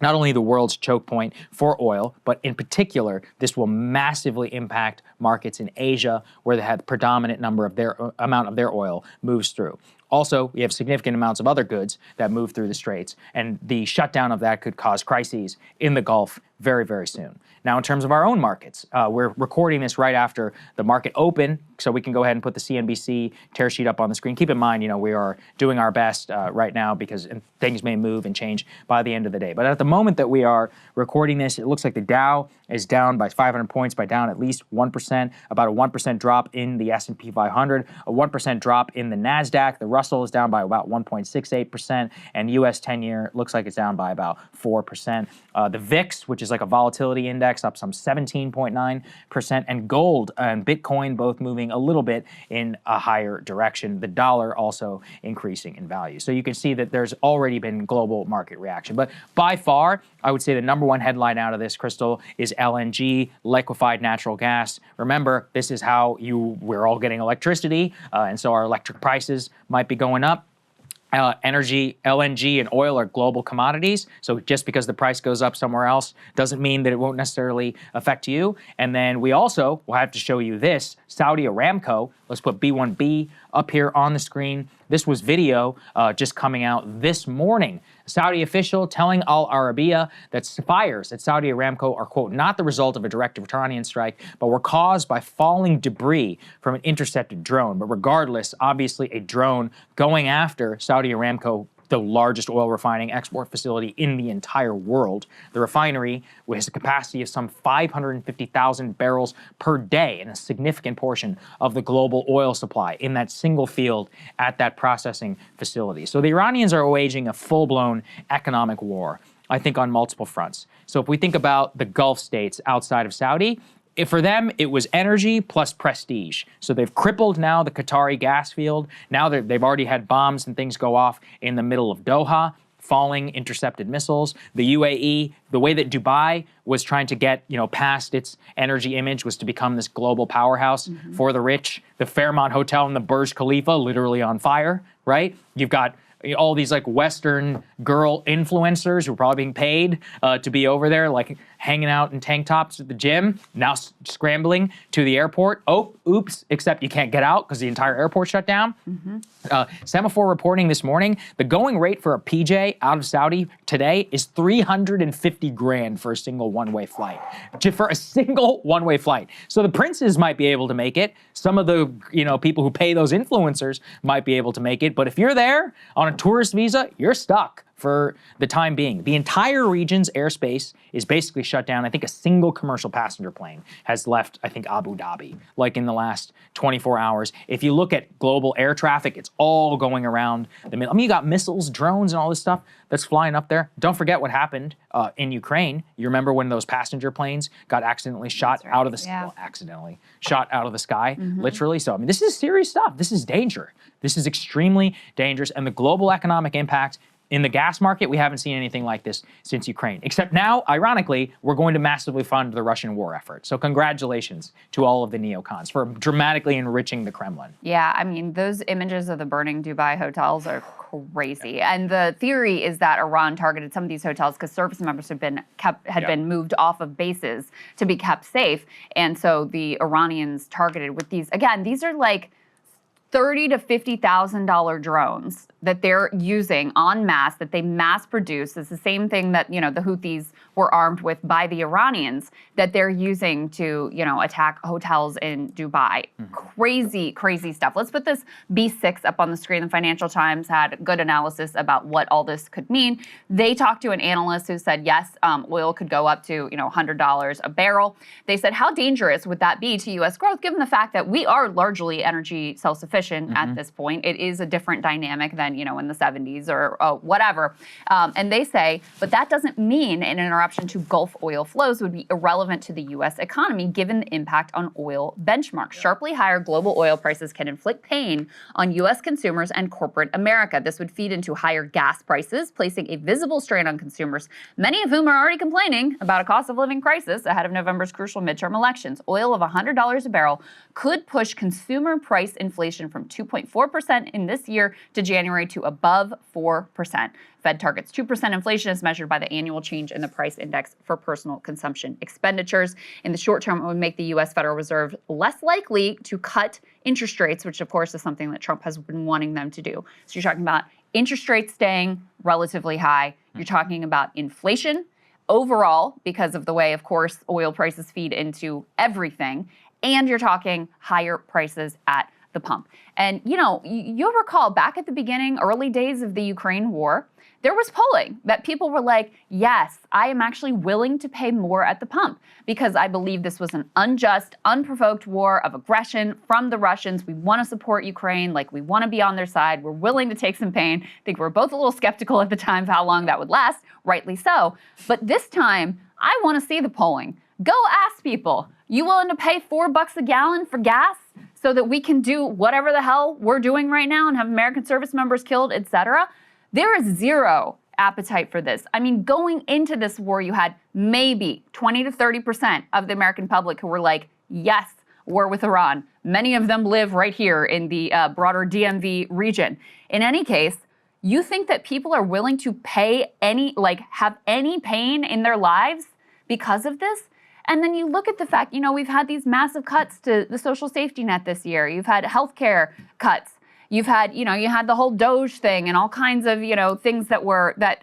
not only the world's choke point for oil, but in particular, this will massively impact markets in Asia, where they have predominant number of their amount of their oil moves through. Also, we have significant amounts of other goods that move through the straits, and the shutdown of that could cause crises in the Gulf very, very soon. Now, in terms of our own markets, we're recording this right after the market open, so we can go ahead and put the CNBC tear sheet up on the screen. Keep in mind, we are doing our best right now because things may move and change by the end of the day. But at the moment that we are recording this, it looks like the Dow is down by 500 points, by down at least 1%, about a 1% drop in the S&P 500, a 1% drop in the NASDAQ. The Russell is down by about 1.68%, and U.S. 10-year looks like it's down by about 4%. The VIX, which is like a volatility index, up some 17.9%, and gold and Bitcoin both moving a little bit in a higher direction. The dollar also increasing in value. So you can see that there's already been global market reaction. But by far, I would say the number one headline out of this, Krystal, is LNG, liquefied natural gas. Remember, this is how we're all getting electricity, and so our electric prices might be going up. Energy, LNG, and oil are global commodities. So just because the price goes up somewhere else doesn't mean that it won't necessarily affect you. And then we also will have to show you this, Saudi Aramco. Let's put B1B up here on the screen. This was video just coming out this morning. A Saudi official telling Al Arabiya that fires at Saudi Aramco are, quote, not the result of a direct Iranian strike, but were caused by falling debris from an intercepted drone. But regardless, obviously a drone going after Saudi Aramco, the largest oil refining export facility in the entire world. The refinery has a capacity of some 550,000 barrels per day, and a significant portion of the global oil supply in that single field at that processing facility. So the Iranians are waging a full-blown economic war, I think, on multiple fronts. So if we think about the Gulf states outside of Saudi, for them, it was energy plus prestige. So they've crippled now the Qatari gas field. Now they've already had bombs and things go off in the middle of Doha, falling intercepted missiles. The UAE, the way that Dubai was trying to get past its energy image was to become this global powerhouse for the rich. The Fairmont Hotel and the Burj Khalifa literally on fire, right? You've got all these like Western girl influencers who are probably being paid to be over there, like hanging out in tank tops at the gym, now scrambling to the airport. Oh, oops, except you can't get out because the entire airport shut down. Semaphore reporting this morning, the going rate for a PJ out of Saudi today is $350,000 for a single one-way flight. For a single one-way flight. So the princes might be able to make it. Some of the people who pay those influencers might be able to make it. But if you're there on a tourist visa, you're stuck for the time being. The entire region's airspace is basically shut down. I think a single commercial passenger plane has left, I think, Abu Dhabi, like in the last 24 hours. If you look at global air traffic, it's all going around the middle. I mean, you got missiles, drones, and all this stuff that's flying up there. Don't forget what happened in Ukraine. You remember when those passenger planes got accidentally shot out of the sky? Well, accidentally shot out of the sky, literally. So, I mean, this is serious stuff. This is danger. This is extremely dangerous. And the global economic impact In the gas market, we haven't seen anything like this since Ukraine. Except now, ironically, we're going to massively fund the Russian war effort. So congratulations to all of the neocons for dramatically enriching the Kremlin. Yeah, I mean, those images of the burning Dubai hotels are crazy. And the theory is that Iran targeted some of these hotels because service members had been moved off of bases to be kept safe. And so the Iranians targeted with these, again, these are like $30,000 to $50,000 drones that they're using en masse, that they mass produce. It's the same thing that, you know, the Houthis were armed with by the Iranians that they're using to, you know, attack hotels in Dubai. Crazy, crazy stuff. Let's put this B6 up on the screen. The Financial Times had good analysis about what all this could mean. They talked to an analyst who said, yes, oil could go up to, you know, $100 a barrel. They said, how dangerous would that be to U.S. growth, given the fact that we are largely energy self-sufficient at this point? It is a different dynamic than, you know, in the 70s or whatever. And they say, but that doesn't mean an interruption to Gulf oil flows would be irrelevant to the U.S. economy, given the impact on oil benchmarks. Sharply higher global oil prices can inflict pain on U.S. consumers and corporate America. This would feed into higher gas prices, placing a visible strain on consumers, many of whom are already complaining about a cost of living crisis ahead of November's crucial midterm elections. Oil of $100 a barrel could push consumer price inflation from 2.4% in this year to January to above 4%. Fed targets 2% inflation as measured by the annual change in the price index for personal consumption expenditures. In the short term, it would make the U.S. Federal Reserve less likely to cut interest rates, which of course is something that Trump has been wanting them to do. So you're talking about interest rates staying relatively high. You're talking about inflation overall because of the way, of course, oil prices feed into everything. And you're talking higher prices at the pump. And, you know, you'll recall back at the beginning, early days of the Ukraine war, there was polling that people were like, yes, I am actually willing to pay more at the pump because I believe this was an unjust, unprovoked war of aggression from the Russians. We want to support Ukraine, like we want to be on their side. We're willing to take some pain. I think we were both a little skeptical at the time of how long that would last, rightly so. But this time, I want to see the polling. Go ask people, you willing to pay $4 a gallon for gas so that we can do whatever the hell we're doing right now and have American service members killed, etc.? There is zero appetite for this. I mean, going into this war, you had maybe 20 to 30% of the American public who were like, yes, war with Iran. Many of them live right here in the broader DMV region. In any case, you think that people are willing to pay have any pain in their lives because of this? And then you look at the fact, you know, we've had these massive cuts to the social safety net this year. You've had healthcare cuts. You've had, you know, you had the whole Doge thing and all kinds of, you know, things that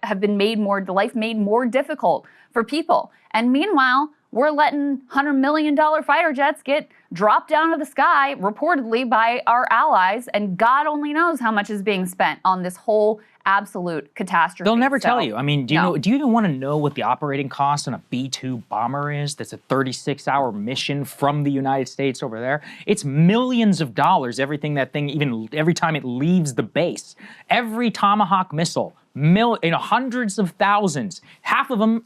have been made life made more difficult for people. And meanwhile, we're letting $100 million fighter jets get dropped down to the sky, reportedly by our allies, and God only knows how much is being spent on this whole absolute catastrophe. They'll never tell you. I mean, do you even want to know what the operating cost on a B-2 bomber is? That's a 36-hour mission from the United States over there. It's millions of dollars, every time it leaves the base. Every Tomahawk missile, hundreds of thousands. Half of them,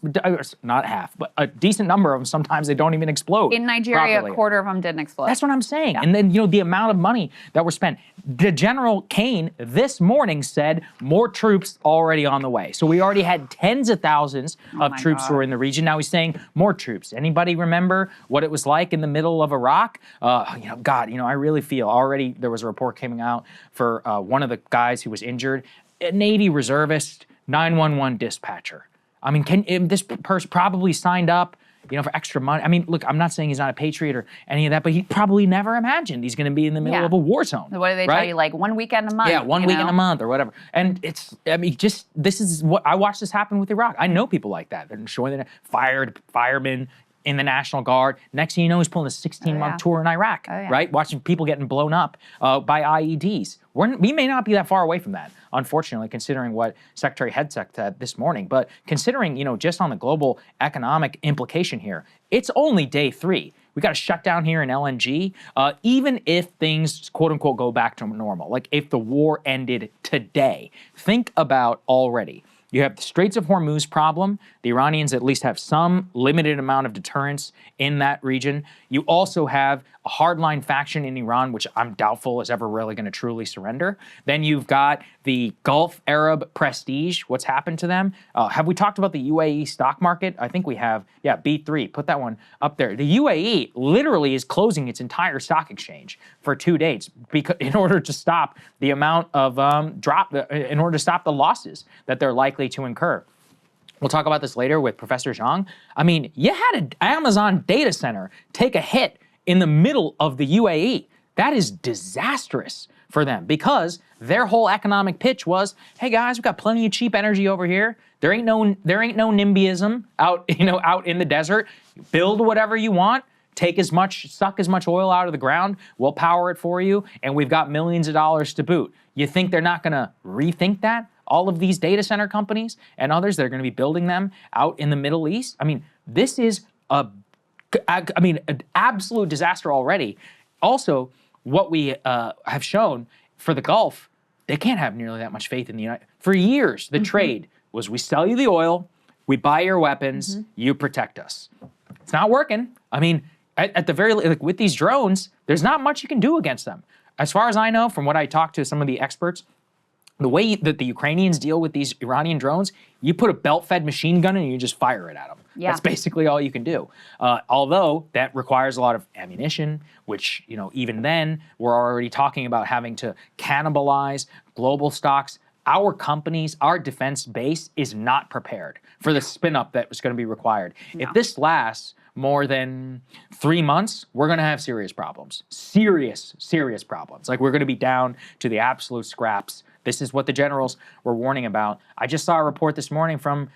not half, but a decent number of them, sometimes they don't even explode. In Nigeria, properly. A quarter of them didn't explode. That's what I'm saying. Yeah. And then, you know, the amount of money that were spent. The General Kane this morning said more troops already on the way. So we already had tens of thousands of troops who were in the region. Now he's saying more troops. Anybody remember what it was like in the middle of Iraq? I really feel already there was a report coming out for one of the guys who was injured, a Navy reservist, 911 dispatcher. I mean, this person probably signed up, you know, for extra money. I mean, look, I'm not saying he's not a patriot or any of that, but he probably never imagined he's going to be in the middle of a war zone. What do they tell you, like 1 weekend a month? Yeah, one weekend a month or whatever. And this is what, I watched this happen with Iraq. I know people like that. They're showing that firemen in the National Guard. Next thing you know, he's pulling a 16-month tour in Iraq, right? Watching people getting blown up by IEDs. We may not be that far away from that, unfortunately, considering what Secretary Hegseth said this morning. But considering, you know, just on the global economic implication here, it's only day 3. We got to shut down here in LNG, even if things, quote unquote, go back to normal. Like if the war ended today, think about already You have the Straits of Hormuz problem. The Iranians at least have some limited amount of deterrence in that region. You also have a hardline faction in Iran, which I'm doubtful is ever really going to truly surrender. Then you've got the Gulf Arab prestige. What's happened to them? Have we talked about the UAE stock market? I think we have. Yeah, B3. Put that one up there. The UAE literally is closing its entire stock exchange for 2 days because in order to stop the amount of in order to stop the losses that they're likely to incur. We'll talk about this later with Professor Jiang. I mean, you had an Amazon data center take a hit in the middle of the UAE. That is disastrous for them because their whole economic pitch was, hey guys, we've got plenty of cheap energy over here. There ain't no NIMBYism out in the desert. You build whatever you want, suck as much oil out of the ground, we'll power it for you, and we've got millions of dollars to boot. You think they're not gonna rethink that? All of these data center companies and others that are gonna be building them out in the Middle East? I mean, this is an absolute disaster already. Also, what we have shown for the Gulf, they can't have nearly that much faith in the United. For years, the trade was we sell you the oil, we buy your weapons, you protect us. It's not working. I mean, at the very like with these drones, there's not much you can do against them. As far as I know, from what I talked to some of the experts, the way that the Ukrainians deal with these Iranian drones, you put a belt-fed machine gun and you just fire it at them. Yeah. That's basically all you can do. Although that requires a lot of ammunition, which, even then, we're already talking about having to cannibalize global stocks. Our companies, our defense base is not prepared for the spin-up that was going to be required. No. If this lasts more than 3 months, we're going to have serious problems. Serious problems. Like we're going to be down to the absolute scraps. This is what the generals were warning about. I just saw a report this morning from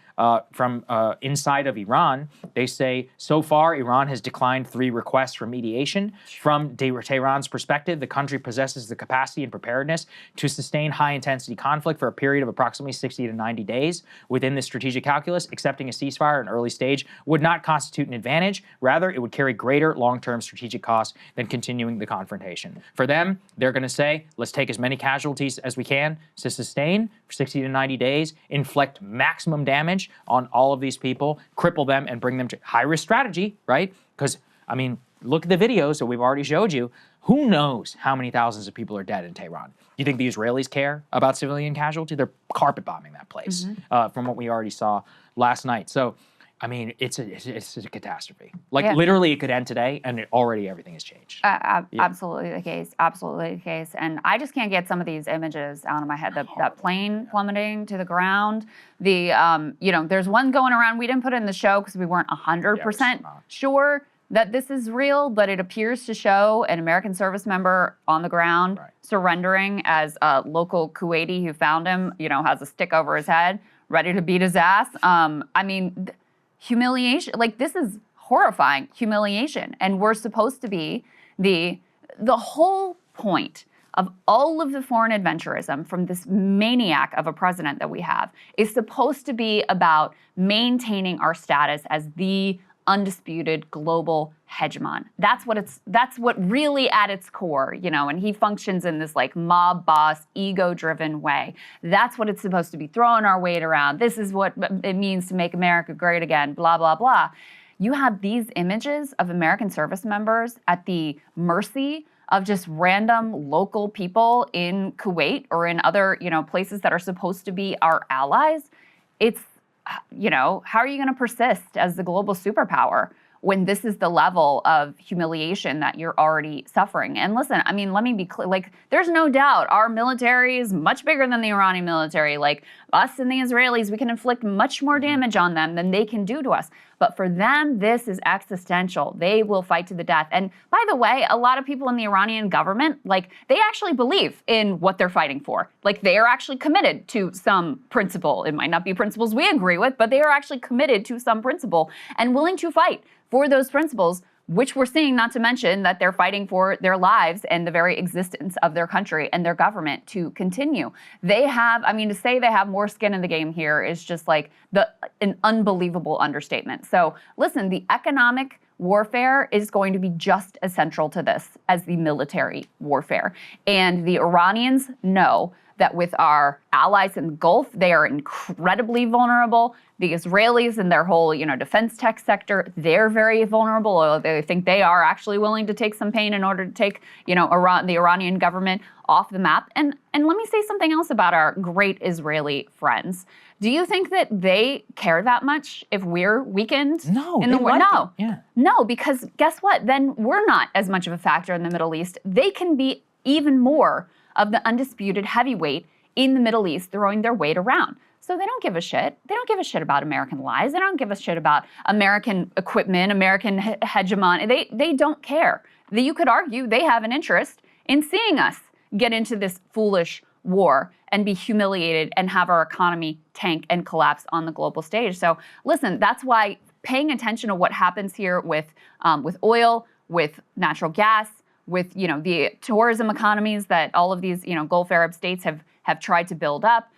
inside of Iran. They say, so far, Iran has declined 3 requests for mediation. From Tehran's perspective, the country possesses the capacity and preparedness to sustain high-intensity conflict for a period of approximately 60 to 90 days. Within this strategic calculus, accepting a ceasefire at an early stage would not constitute an advantage. Rather, it would carry greater long-term strategic costs than continuing the confrontation. For them, they're going to say, let's take as many casualties as we can to sustain for 60 to 90 days, inflict maximum damage on all of these people, cripple them, and bring them to high-risk strategy, right? Because, I mean, look at the videos that we've already showed you. Who knows how many thousands of people are dead in Tehran? Do you think the Israelis care about civilian casualty? They're carpet bombing that place, from what we already saw last night. So, I mean, it's a catastrophe. Like literally, it could end today, and already everything has changed. Absolutely the case. Absolutely the case. And I just can't get some of these images out of my head. That plane plummeting to the ground. There's one going around. We didn't put it in the show because we weren't 100% sure that this is real, but it appears to show an American service member on the ground surrendering as a local Kuwaiti who found him, has a stick over his head, ready to beat his ass. Humiliation, like this is horrifying humiliation. And we're supposed to be the whole point of all of the foreign adventurism from this maniac of a president that we have is supposed to be about maintaining our status as the undisputed global hegemon. That's what really at its core, and he functions in this like mob boss, ego-driven way. That's what it's supposed to be, throwing our weight around. This is what it means to make America great again, blah, blah, blah. You have these images of American service members at the mercy of just random local people in Kuwait or in other, places that are supposed to be our allies. It's, how are you going to persist as the global superpower when this is the level of humiliation that you're already suffering? And listen, I mean, let me be clear, like, there's no doubt our military is much bigger than the Iranian military. Like, us and the Israelis, we can inflict much more damage on them than they can do to us. But for them, this is existential. They will fight to the death. And by the way, a lot of people in the Iranian government, like, they actually believe in what they're fighting for. Like, they are actually committed to some principle. It might not be principles we agree with, but they are actually committed to some principle and willing to fight for those principles, which we're seeing, not to mention that they're fighting for their lives and the very existence of their country and their government to continue. They have, to say they have more skin in the game here is just like an unbelievable understatement. So listen, the economic warfare is going to be just as central to this as the military warfare. And the Iranians know that with our allies in the Gulf, they are incredibly vulnerable. The Israelis and their whole, defense tech sector, they're very vulnerable. Or they think they are actually willing to take some pain in order to take, the Iranian government off the map. And let me say something else about our great Israeli friends. Do you think that they care that much if we're weakened? No, in the war? No. Yeah. No, because guess what? Then we're not as much of a factor in the Middle East. They can be even more of the undisputed heavyweight in the Middle East, throwing their weight around. So they don't give a shit. They don't give a shit about American lies. They don't give a shit about American equipment, American hegemony. They don't care. You could argue they have an interest in seeing us get into this foolish war and be humiliated and have our economy tank and collapse on the global stage. So listen, that's why paying attention to what happens here with oil, with natural gas, with the tourism economies that all of these Gulf Arab states have tried to build up,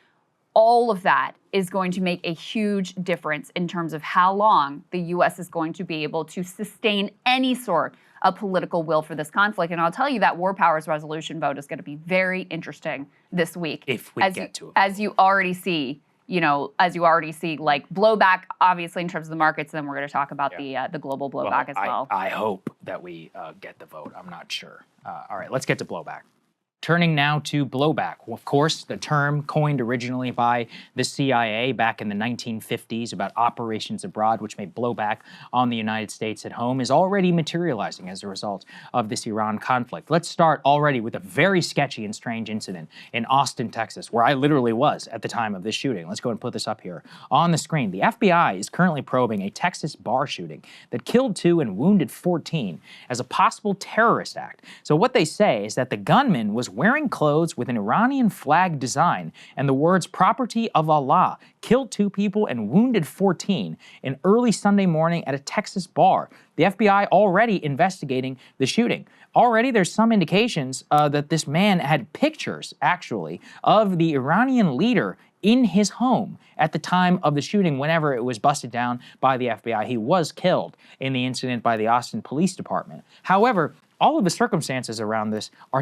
all of that is going to make a huge difference in terms of how long the U.S. is going to be able to sustain any sort of political will for this conflict. And I'll tell you that war powers resolution vote is going to be very interesting this week. If we get to it. As you already see, like blowback, obviously in terms of the markets, and then we're going to talk about the global blowback as well. I hope that we get the vote. I'm not sure. All right, let's get to blowback. Turning now to blowback. Of course, the term coined originally by the CIA back in the 1950s about operations abroad, which made blowback on the United States at home, is already materializing as a result of this Iran conflict. Let's start already with a very sketchy and strange incident in Austin, Texas, where I literally was at the time of this shooting. Let's go and put this up here on the screen. The FBI is currently probing a Texas bar shooting that killed 2 and wounded 14 as a possible terrorist act. So what they say is that the gunman was wearing clothes with an Iranian flag design and the words "property of Allah," killed 2 people and wounded 14 in early Sunday morning at a Texas bar. The FBI already investigating the shooting. Already there's some indications that this man had pictures, actually, of the Iranian leader in his home at the time of the shooting whenever it was busted down by the FBI. He was killed in the incident by the Austin Police Department. However, all of the circumstances around this are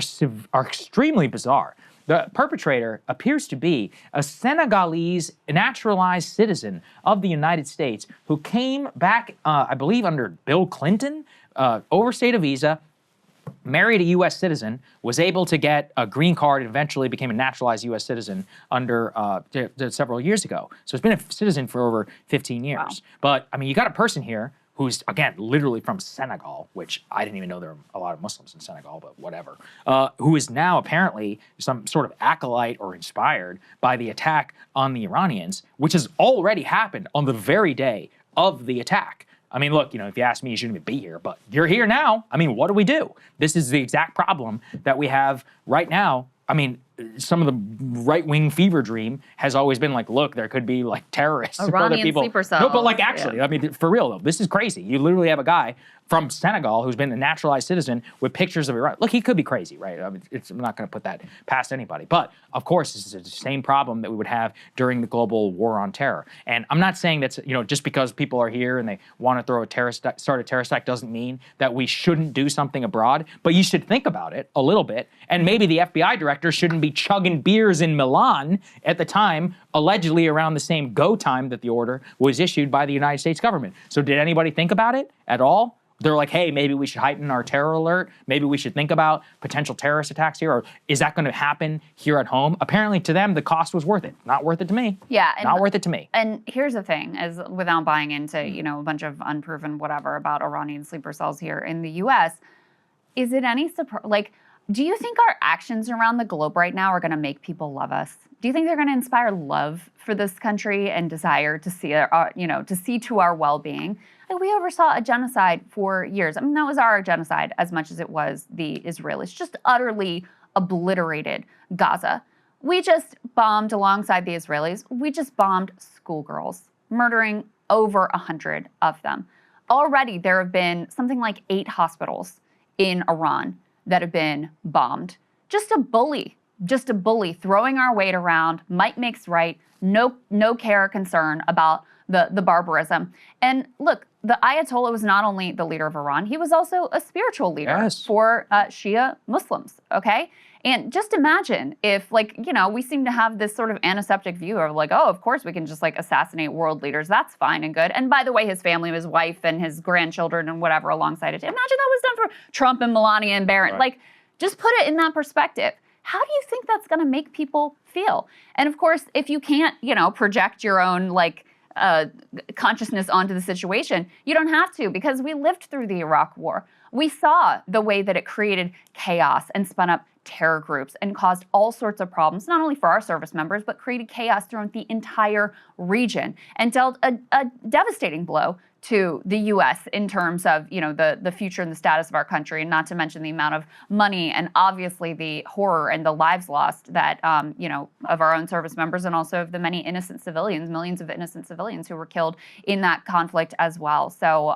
extremely bizarre. The perpetrator appears to be a Senegalese naturalized citizen of the United States who came back, I believe, under Bill Clinton, overstayed a visa, married a U.S. citizen, was able to get a green card, and eventually became a naturalized U.S. citizen under several years ago. So he's been a citizen for over 15 years. Wow. But, I mean, you got a person here who's, again, literally from Senegal, which I didn't even know there were a lot of Muslims in Senegal, but whatever, who is now apparently some sort of acolyte or inspired by the attack on the Iranians, which has already happened on the very day of the attack. I mean, look, if you ask me, you shouldn't even be here, but you're here now. I mean, what do we do? This is the exact problem that we have right now. I mean, some of the right-wing fever dream has always been like, look, there could be like terrorists or other people. Sleeper cells. No, but like actually, I mean, for real though, this is crazy. You literally have a guy from Senegal who's been a naturalized citizen with pictures of Iran. Look, he could be crazy, right? I mean, I'm not going to put that past anybody. But of course, this is the same problem that we would have during the global war on terror. And I'm not saying that's, just because people are here and they want to start a terrorist attack doesn't mean that we shouldn't do something abroad. But you should think about it a little bit. And maybe the FBI director shouldn't be chugging beers in Milan at the time, allegedly around the same go time that the order was issued by the United States government. So did anybody think about it at all? They're like, hey, maybe we should heighten our terror alert. Maybe we should think about potential terrorist attacks here. Or is that going to happen here at home? Apparently to them, the cost was worth it. Not worth it to me. Yeah. Not worth it to me. And here's the thing, is without buying into, a bunch of unproven whatever about Iranian sleeper cells here in the U.S., is it any surprise? Do you think our actions around the globe right now are going to make people love us? Do you think they're going to inspire love for this country and desire to see, to see to our well-being? We oversaw a genocide for years. I mean, that was our genocide as much as it was the Israelis. Just utterly obliterated Gaza. We just bombed alongside the Israelis. We just bombed schoolgirls, murdering over 100 of them. Already, there have been something like 8 hospitals in Iran that have been bombed. Just a bully throwing our weight around, might makes right, no care or concern about the barbarism. And look, the Ayatollah was not only the leader of Iran, he was also a spiritual leader Yes. for Shia Muslims, okay? And just imagine if, like, you know, we seem to have this sort of antiseptic view of like, oh, of course we can just like assassinate world leaders. That's fine and good. And by the way, his family, his wife and his grandchildren and whatever alongside it. Imagine that was done for Trump and Melania and Barron. Right. Like, just put it in that perspective. How do you think that's going to make people feel? And of course, if you can't, you know, project your own like consciousness onto the situation, you don't have to, because we lived through the Iraq War. We saw the way that it created chaos and spun up terror groups and caused all sorts of problems, not only for our service members, but created chaos throughout the entire region and dealt a devastating blow to the U.S. in terms of, you know, the future and the status of our country, and not to mention the amount of money and obviously the horror and the lives lost that, you know, of our own service members and also of the many innocent civilians, millions of innocent civilians who were killed in that conflict as well. So,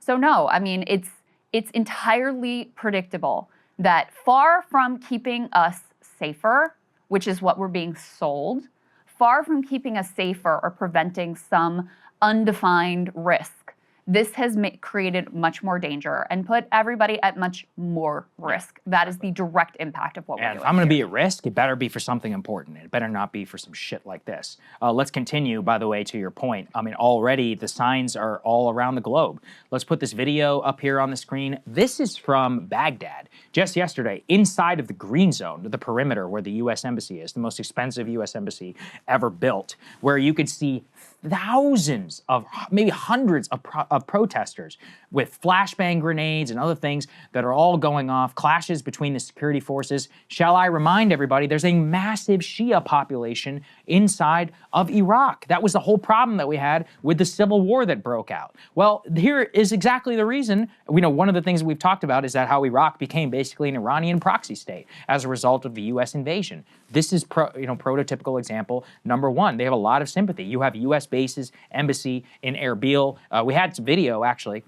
so no, I mean, it's entirely predictable that far from keeping us safer, which is what we're being sold, far from keeping us safer or preventing some undefined risk, this has created much more danger and put everybody at much more risk. That is the direct impact of what we're And doing. if I'm going to be at risk, it better be for something important. It better not be for some shit like this. Let's continue, by the way, to your point. I mean, already the signs are all around the globe. Let's put this video up here on the screen. This is from Baghdad. Just yesterday, inside of the green zone, the perimeter where the U.S. Embassy is, the most expensive U.S. Embassy ever built, where you could see thousands of, maybe hundreds of protesters with flashbang grenades and other things that are all going off, clashes between the security forces. Shall I remind everybody, there's a massive Shia population inside of Iraq. That was the whole problem that we had with the civil war that broke out. Well, here is exactly the reason. We know one of the things that we've talked about is that how Iraq became basically an Iranian proxy state as a result of the U.S. invasion. This is prototypical example number one. They have a lot of sympathy. You have U.S. bases, embassy in Erbil. We had some video, actually,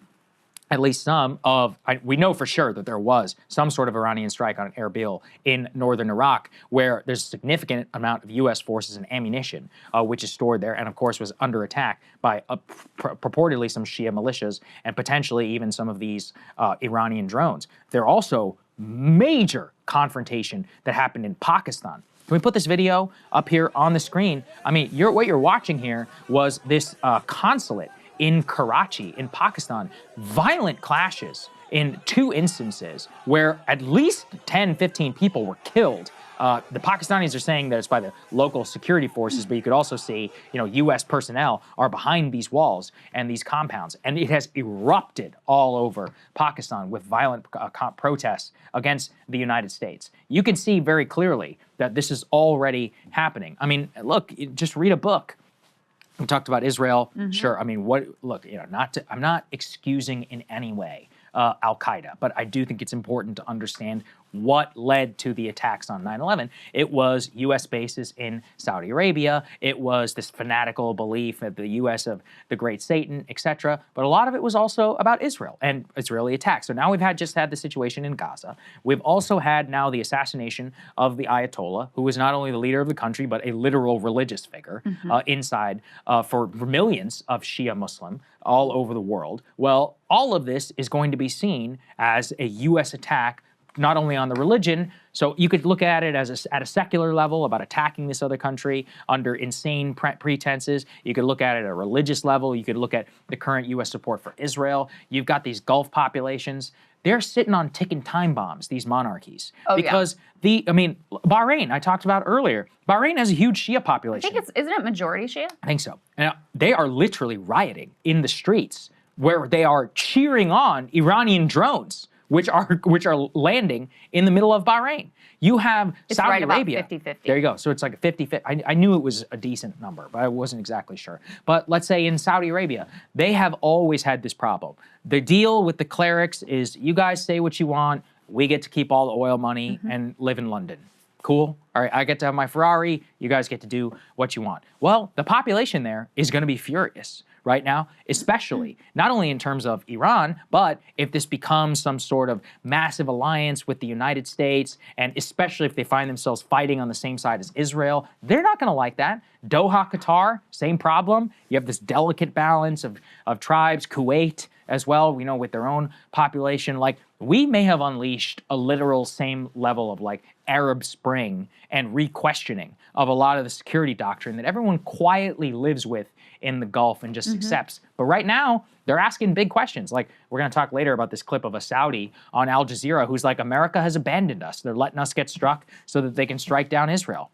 at least some of, we know for sure that there was some sort of Iranian strike on Erbil in northern Iraq, where there's a significant amount of U.S. forces and ammunition, which is stored there, and of course was under attack by purportedly some Shia militias and potentially even some of these Iranian drones. There are also major confrontation that happened in Pakistan. Can we put this video up here on the screen? I mean, what you're watching here was this consulate in Karachi, in Pakistan, violent clashes in 2 instances where at least 10, 15 people were killed. The Pakistanis are saying that it's by the local security forces, but you could also see, you know, U.S. personnel are behind these walls and these compounds, and it has erupted all over Pakistan with violent protests against the United States. You can see very clearly that this is already happening. I mean, look, just read a book. We talked about Israel. Sure. I mean, look, you know, I'm not excusing in any way Al-Qaeda, but I do think it's important to understand what led to the attacks on 9/11. It was U.S. bases in Saudi Arabia. It was this fanatical belief of the U.S. of the great Satan, etc. But a lot of it was also about Israel and Israeli attacks. So now we've just had the situation in Gaza. We've also had now the assassination of the Ayatollah, who was not only the leader of the country, but a literal religious figure inside for millions of Shia Muslim all over the world. Well, all of this is going to be seen as a U.S. attack not only on the religion, so you could look at it as at a secular level about attacking this other country under insane pretenses. You could look at it at a religious level. You could look at the current U.S. support for Israel. You've got these Gulf populations. They're sitting on ticking time bombs, these monarchies. Because Bahrain, I talked about earlier, Bahrain has a huge Shia population. I think isn't it majority Shia? I think so. And they are literally rioting in the streets where they are cheering on Iranian drones, which are landing in the middle of Bahrain. You have Saudi Arabia. It's right about 50-50. There you go. So it's like a 50-50. I knew it was a decent number, but I wasn't exactly sure. But let's say in Saudi Arabia, they have always had this problem. The deal with the clerics is you guys say what you want, we get to keep all the oil money and live in London. Cool. All right, I get to have my Ferrari, you guys get to do what you want. Well, the population there is going to be furious, right now, especially not only in terms of Iran, but if this becomes some sort of massive alliance with the United States, and especially if they find themselves fighting on the same side as Israel, they're not going to like that. Doha, Qatar, same problem. You have this delicate balance of tribes, Kuwait as well, you know, with their own population. Like, we may have unleashed a literal same level of like Arab Spring and re-questioning of a lot of the security doctrine that everyone quietly lives with in the Gulf and just accepts. But right now, they're asking big questions. Like, we're going to talk later about this clip of a Saudi on Al Jazeera who's like, America has abandoned us. They're letting us get struck so that they can strike down Israel.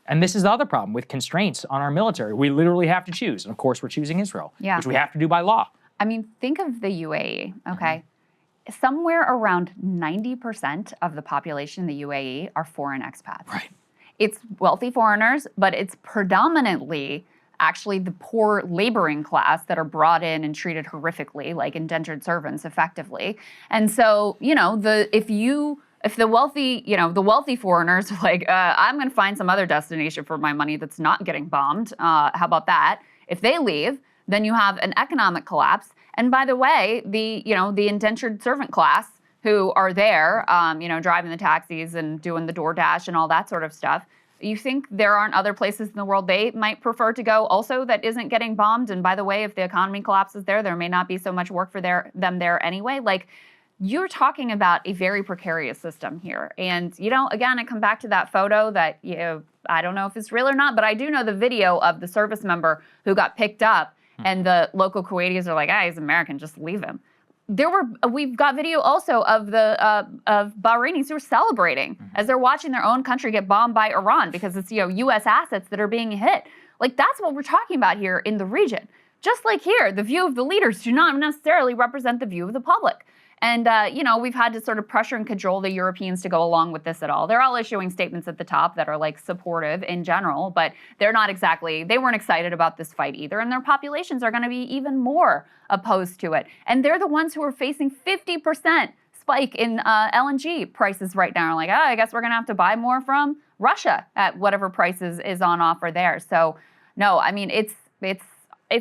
And this is the other problem with constraints on our military. We literally have to choose. And of course, we're choosing Israel, which we have to do by law. I mean, think of the UAE, okay? Somewhere around 90% of the population in the UAE are foreign expats. Right. It's wealthy foreigners, but it's predominantly actually the poor laboring class that are brought in and treated horrifically, like indentured servants, effectively. And so, you know, if the wealthy foreigners are like, I'm going to find some other destination for my money that's not getting bombed. How about that? If they leave, then you have an economic collapse. And by the way, the indentured servant class who are there, driving the taxis and doing the DoorDash and all that sort of stuff, you think there aren't other places in the world they might prefer to go also that isn't getting bombed? And by the way, if the economy collapses there may not be so much work for them there anyway. Like, you're talking about a very precarious system here. And, again, I come back to that photo that, I don't know if it's real or not, but I do know the video of the service member who got picked up and the local Kuwaitis are like, he's American, just leave him. We've got video also of of Bahrainis who are celebrating as they're watching their own country get bombed by Iran because it's, U.S. assets that are being hit. Like, that's what we're talking about here in the region. Just like here, the view of the leaders do not necessarily represent the view of the public. And, we've had to sort of pressure and cajole the Europeans to go along with this at all. They're all issuing statements at the top that are like supportive in general, but they weren't excited about this fight either. And their populations are going to be even more opposed to it. And they're the ones who are facing 50% spike in LNG prices right now. Like, I guess we're going to have to buy more from Russia at whatever prices is on offer there. So, no, I mean, it's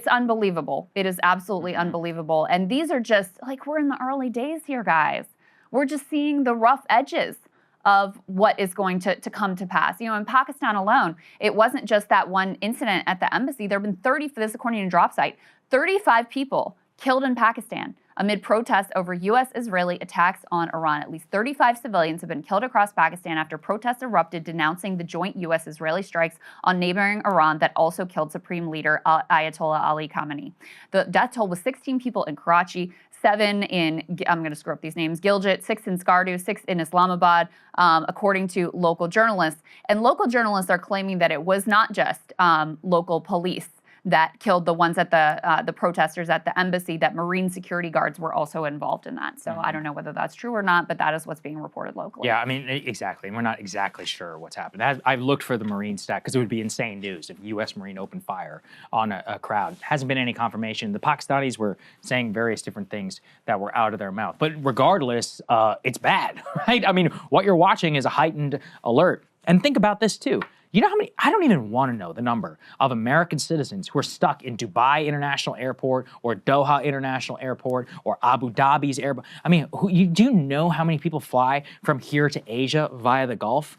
unbelievable. It is absolutely unbelievable. And these are just, like, we're in the early days here, guys. We're just seeing the rough edges of what is going to come to pass. In Pakistan alone, it wasn't just that one incident at the embassy. There have been 30, for this according to DropSite, 35 people killed in Pakistan amid protests over U.S.-Israeli attacks on Iran. At least 35 civilians have been killed across Pakistan after protests erupted denouncing the joint U.S.-Israeli strikes on neighboring Iran that also killed Supreme Leader Ayatollah Ali Khamenei. The death toll was 16 people in Karachi, 7 in, I'm going to screw up these names, Gilgit, 6 in Skardu, 6 in Islamabad, according to local journalists. And local journalists are claiming that it was not just local police that killed the ones at the protesters at the embassy, that Marine security guards were also involved in that. So I don't know whether that's true or not, but that is what's being reported locally. Yeah, I mean, exactly. And we're not exactly sure what's happened. I've looked for the Marine stat because it would be insane news if U.S. Marine opened fire on a crowd. Hasn't been any confirmation. The Pakistanis were saying various different things that were out of their mouth. But regardless, it's bad, right? I mean, what you're watching is a heightened alert. And think about this, too. You know how many, I don't even want to know the number of American citizens who are stuck in Dubai International Airport or Doha International Airport or Abu Dhabi's airport. I mean, do you know how many people fly from here to Asia via the Gulf?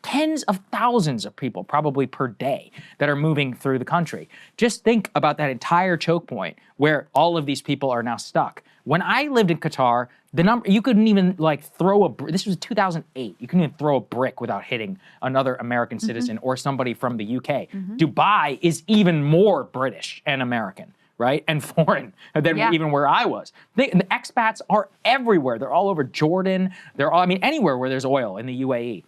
Tens of thousands of people probably per day that are moving through the country. Just think about that entire choke point where all of these people are now stuck. When I lived in Qatar, the number, you couldn't even this was 2008, you couldn't even throw a brick without hitting another American citizen or somebody from the UK. Dubai is even more British and American, right? And foreign than even where I was. The expats are everywhere. They're all over Jordan. Anywhere where there's oil in the UAE.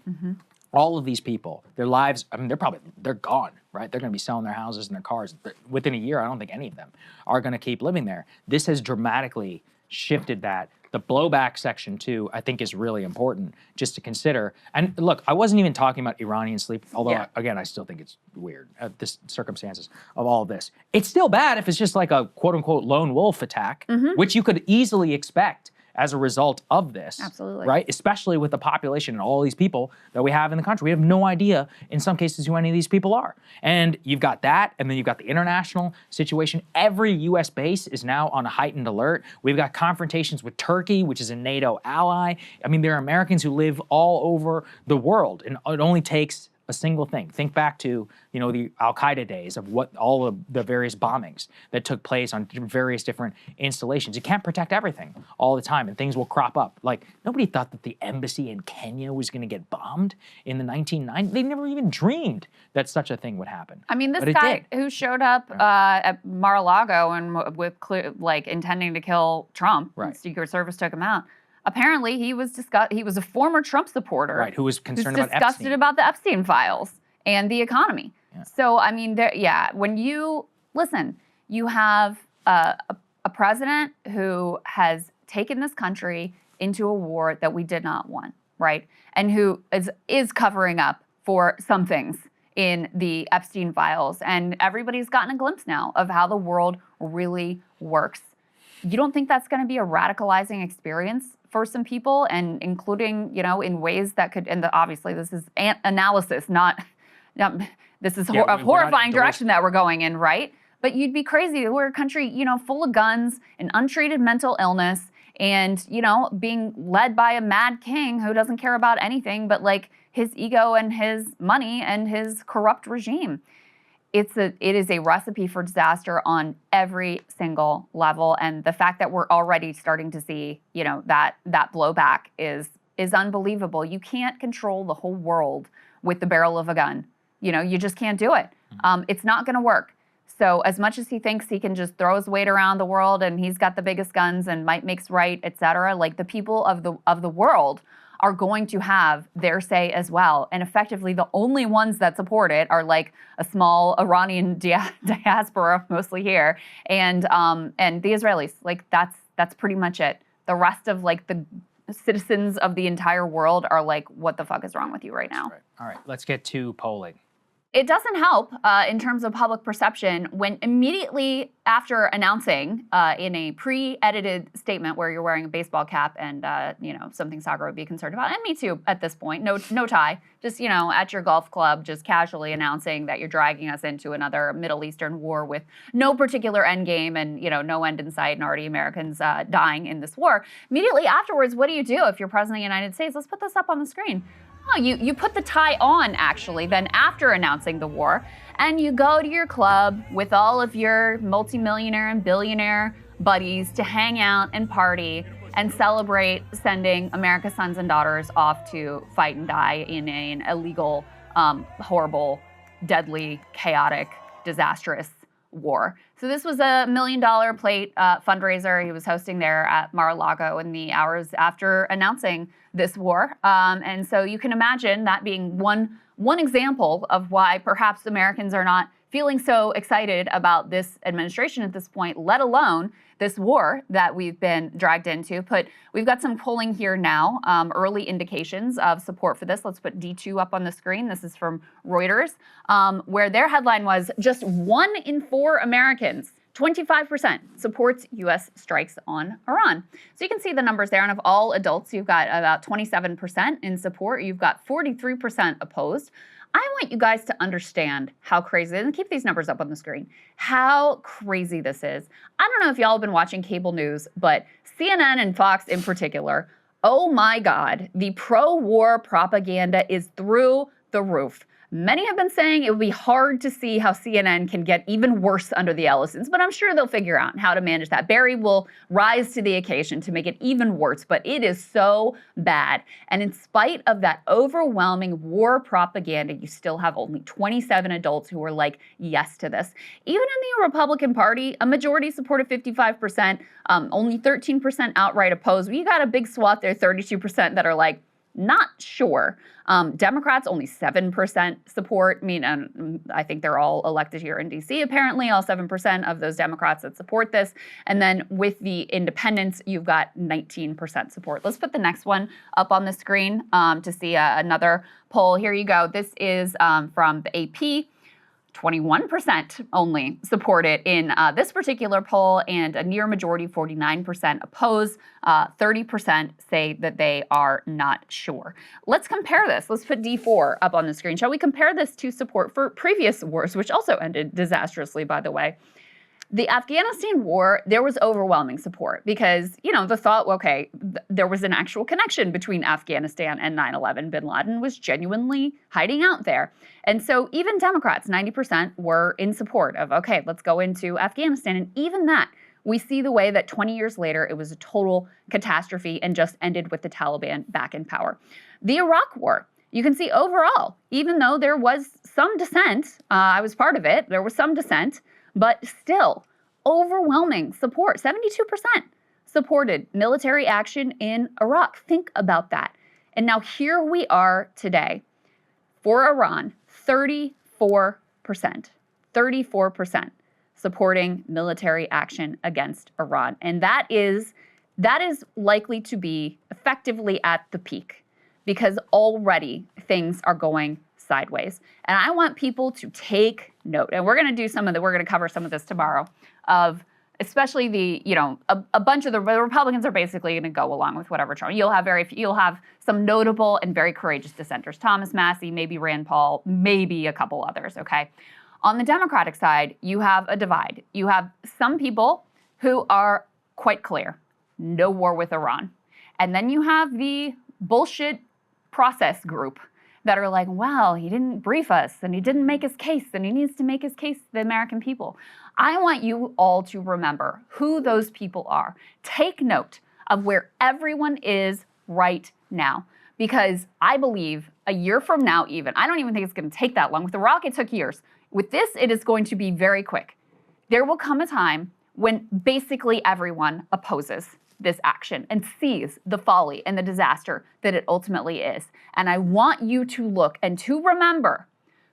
All of these people, their lives, they're gone, right? They're going to be selling their houses and their cars. Within a year, I don't think any of them are going to keep living there. This has dramatically shifted that. The blowback section, too, I think is really important just to consider. And look, I wasn't even talking about Iranian sleep, although, again, I still think it's weird, the circumstances of all of this. It's still bad if it's just like a quote-unquote lone wolf attack, which you could easily expect as a result of this. Absolutely. Right? Especially with the population and all these people that we have in the country. We have no idea, in some cases, who any of these people are. And you've got that, and then you've got the international situation. Every U.S. base is now on a heightened alert. We've got confrontations with Turkey, which is a NATO ally. I mean, there are Americans who live all over the world, and it only takes a single thing. Think back to, you know, the Al-Qaeda days of what all of the various bombings that took place on various different installations. You can't protect everything all the time, and things will crop up. Like, nobody thought that the embassy in Kenya was going to get bombed in the 1990s. They never even dreamed that such a thing would happen. I mean, this But it guy did. who showed up at Mar-a-Lago and with like intending to kill Trump, Right. Secret Service took him out. Apparently, he was a former Trump supporter, Right, who was concerned who's about disgusted Epstein. about the Epstein files and the economy. Yeah. So, I mean, when you listen, you have a president who has taken this country into a war that we did not want, right? And who is covering up for some things in the Epstein files. And everybody's gotten a glimpse now of how the world really works. You don't think that's going to be a radicalizing experience for some people, and including, you know, in ways that could, and obviously this is analysis, not this is a horrifying direction that we're going in, right? But you'd be crazy. We're a country, you know, full of guns and untreated mental illness, and, you know, being led by a mad king who doesn't care about anything but like his ego and his money and his corrupt regime. It is a recipe for disaster on every single level, and the fact that we're already starting to see, you know, that blowback is unbelievable. You can't control the whole world with the barrel of a gun. You know, you just can't do it. It's not going to work. So as much as he thinks he can just throw his weight around the world and he's got the biggest guns and might makes right, et cetera, like the people of the world are going to have their say as well. And effectively, the only ones that support it are like a small Iranian diaspora, mostly here, and the Israelis. Like that's pretty much it. The rest of like the citizens of the entire world are like, what the fuck is wrong with you right now? Right. All right, let's get to polling. It doesn't help in terms of public perception when immediately after announcing in a pre-edited statement where you're wearing a baseball cap and you know, something Saagar would be concerned about, and me too at this point, no tie, just, you know, at your golf club, just casually announcing that you're dragging us into another Middle Eastern war with no particular end game and, you know, no end in sight and already Americans dying in this war. Immediately afterwards, what do you do if you're president of the United States? Let's put this up on the screen. Oh, you put the tie on, actually, then after announcing the war, and you go to your club with all of your multimillionaire and billionaire buddies to hang out and party and celebrate sending America's sons and daughters off to fight and die in an illegal, horrible, deadly, chaotic, disastrous war. So this was a $1 million plate fundraiser he was hosting there at Mar-a-Lago in the hours after announcing this war. And so you can imagine that being one example of why perhaps Americans are not feeling so excited about this administration at this point, let alone this war that we've been dragged into. But we've got some polling here now, early indications of support for this. Let's put D2 up on the screen. This is from Reuters, where their headline was, just 1 in 4 Americans, 25%, supports U.S. strikes on Iran. So you can see the numbers there. And of all adults, you've got about 27% in support. You've got 43% opposed. I want you guys to understand how crazy, and keep these numbers up on the screen, how crazy this is. I don't know if y'all have been watching cable news, but CNN and Fox in particular, oh my God, the pro-war propaganda is through the roof. Many have been saying it would be hard to see how CNN can get even worse under the Ellisons, but I'm sure they'll figure out how to manage that. Barry will rise to the occasion to make it even worse, but it is so bad. And in spite of that overwhelming war propaganda, you still have only 27 adults who are like, yes to this. Even in the Republican Party, a majority supported 55%, only 13% outright opposed. We got a big swath there, 32% that are like, not sure. Democrats, only 7% support. I mean, I think they're all elected here in D.C., apparently, all 7% of those Democrats that support this. And then with the independents, you've got 19% support. Let's put the next one up on the screen to see another poll. Here you go. This is from the AP. 21% only support it in this particular poll, and a near majority, 49%, oppose. 30% say that they are not sure. Let's compare this. Let's put D4 up on the screen. Shall we compare this to support for previous wars, which also ended disastrously, by the way? The Afghanistan war, there was overwhelming support because, you know, the thought, okay, there was an actual connection between Afghanistan and 9/11. Bin Laden was genuinely hiding out there. And so even Democrats, 90%, were in support of, okay, let's go into Afghanistan. And even that, we see the way that 20 years later, it was a total catastrophe and just ended with the Taliban back in power. The Iraq war, you can see overall, even though there was some dissent, I was part of it, there was some dissent, but still, overwhelming support. 72% supported military action in Iraq. Think about that. And now here we are today. For Iran, 34%. 34% supporting military action against Iran. And that is likely to be effectively at the peak because already things are going sideways. And I want people to take note, and we're going to cover some of this tomorrow, of especially the, you know, a bunch of the Republicans are basically going to go along with whatever Trump. You'll have some notable and very courageous dissenters. Thomas Massie, maybe Rand Paul, maybe a couple others, okay? On the Democratic side, you have a divide. You have some people who are quite clear, no war with Iran. And then you have the bullshit process group that are like, well, he didn't brief us and he didn't make his case and he needs to make his case to the American people. I want you all to remember who those people are. Take note of where everyone is right now, because I believe a year from now even, I don't even think it's going to take that long. With Iraq, it took years. With this, it is going to be very quick. There will come a time when basically everyone opposes this action and sees the folly and the disaster that it ultimately is. And I want you to look and to remember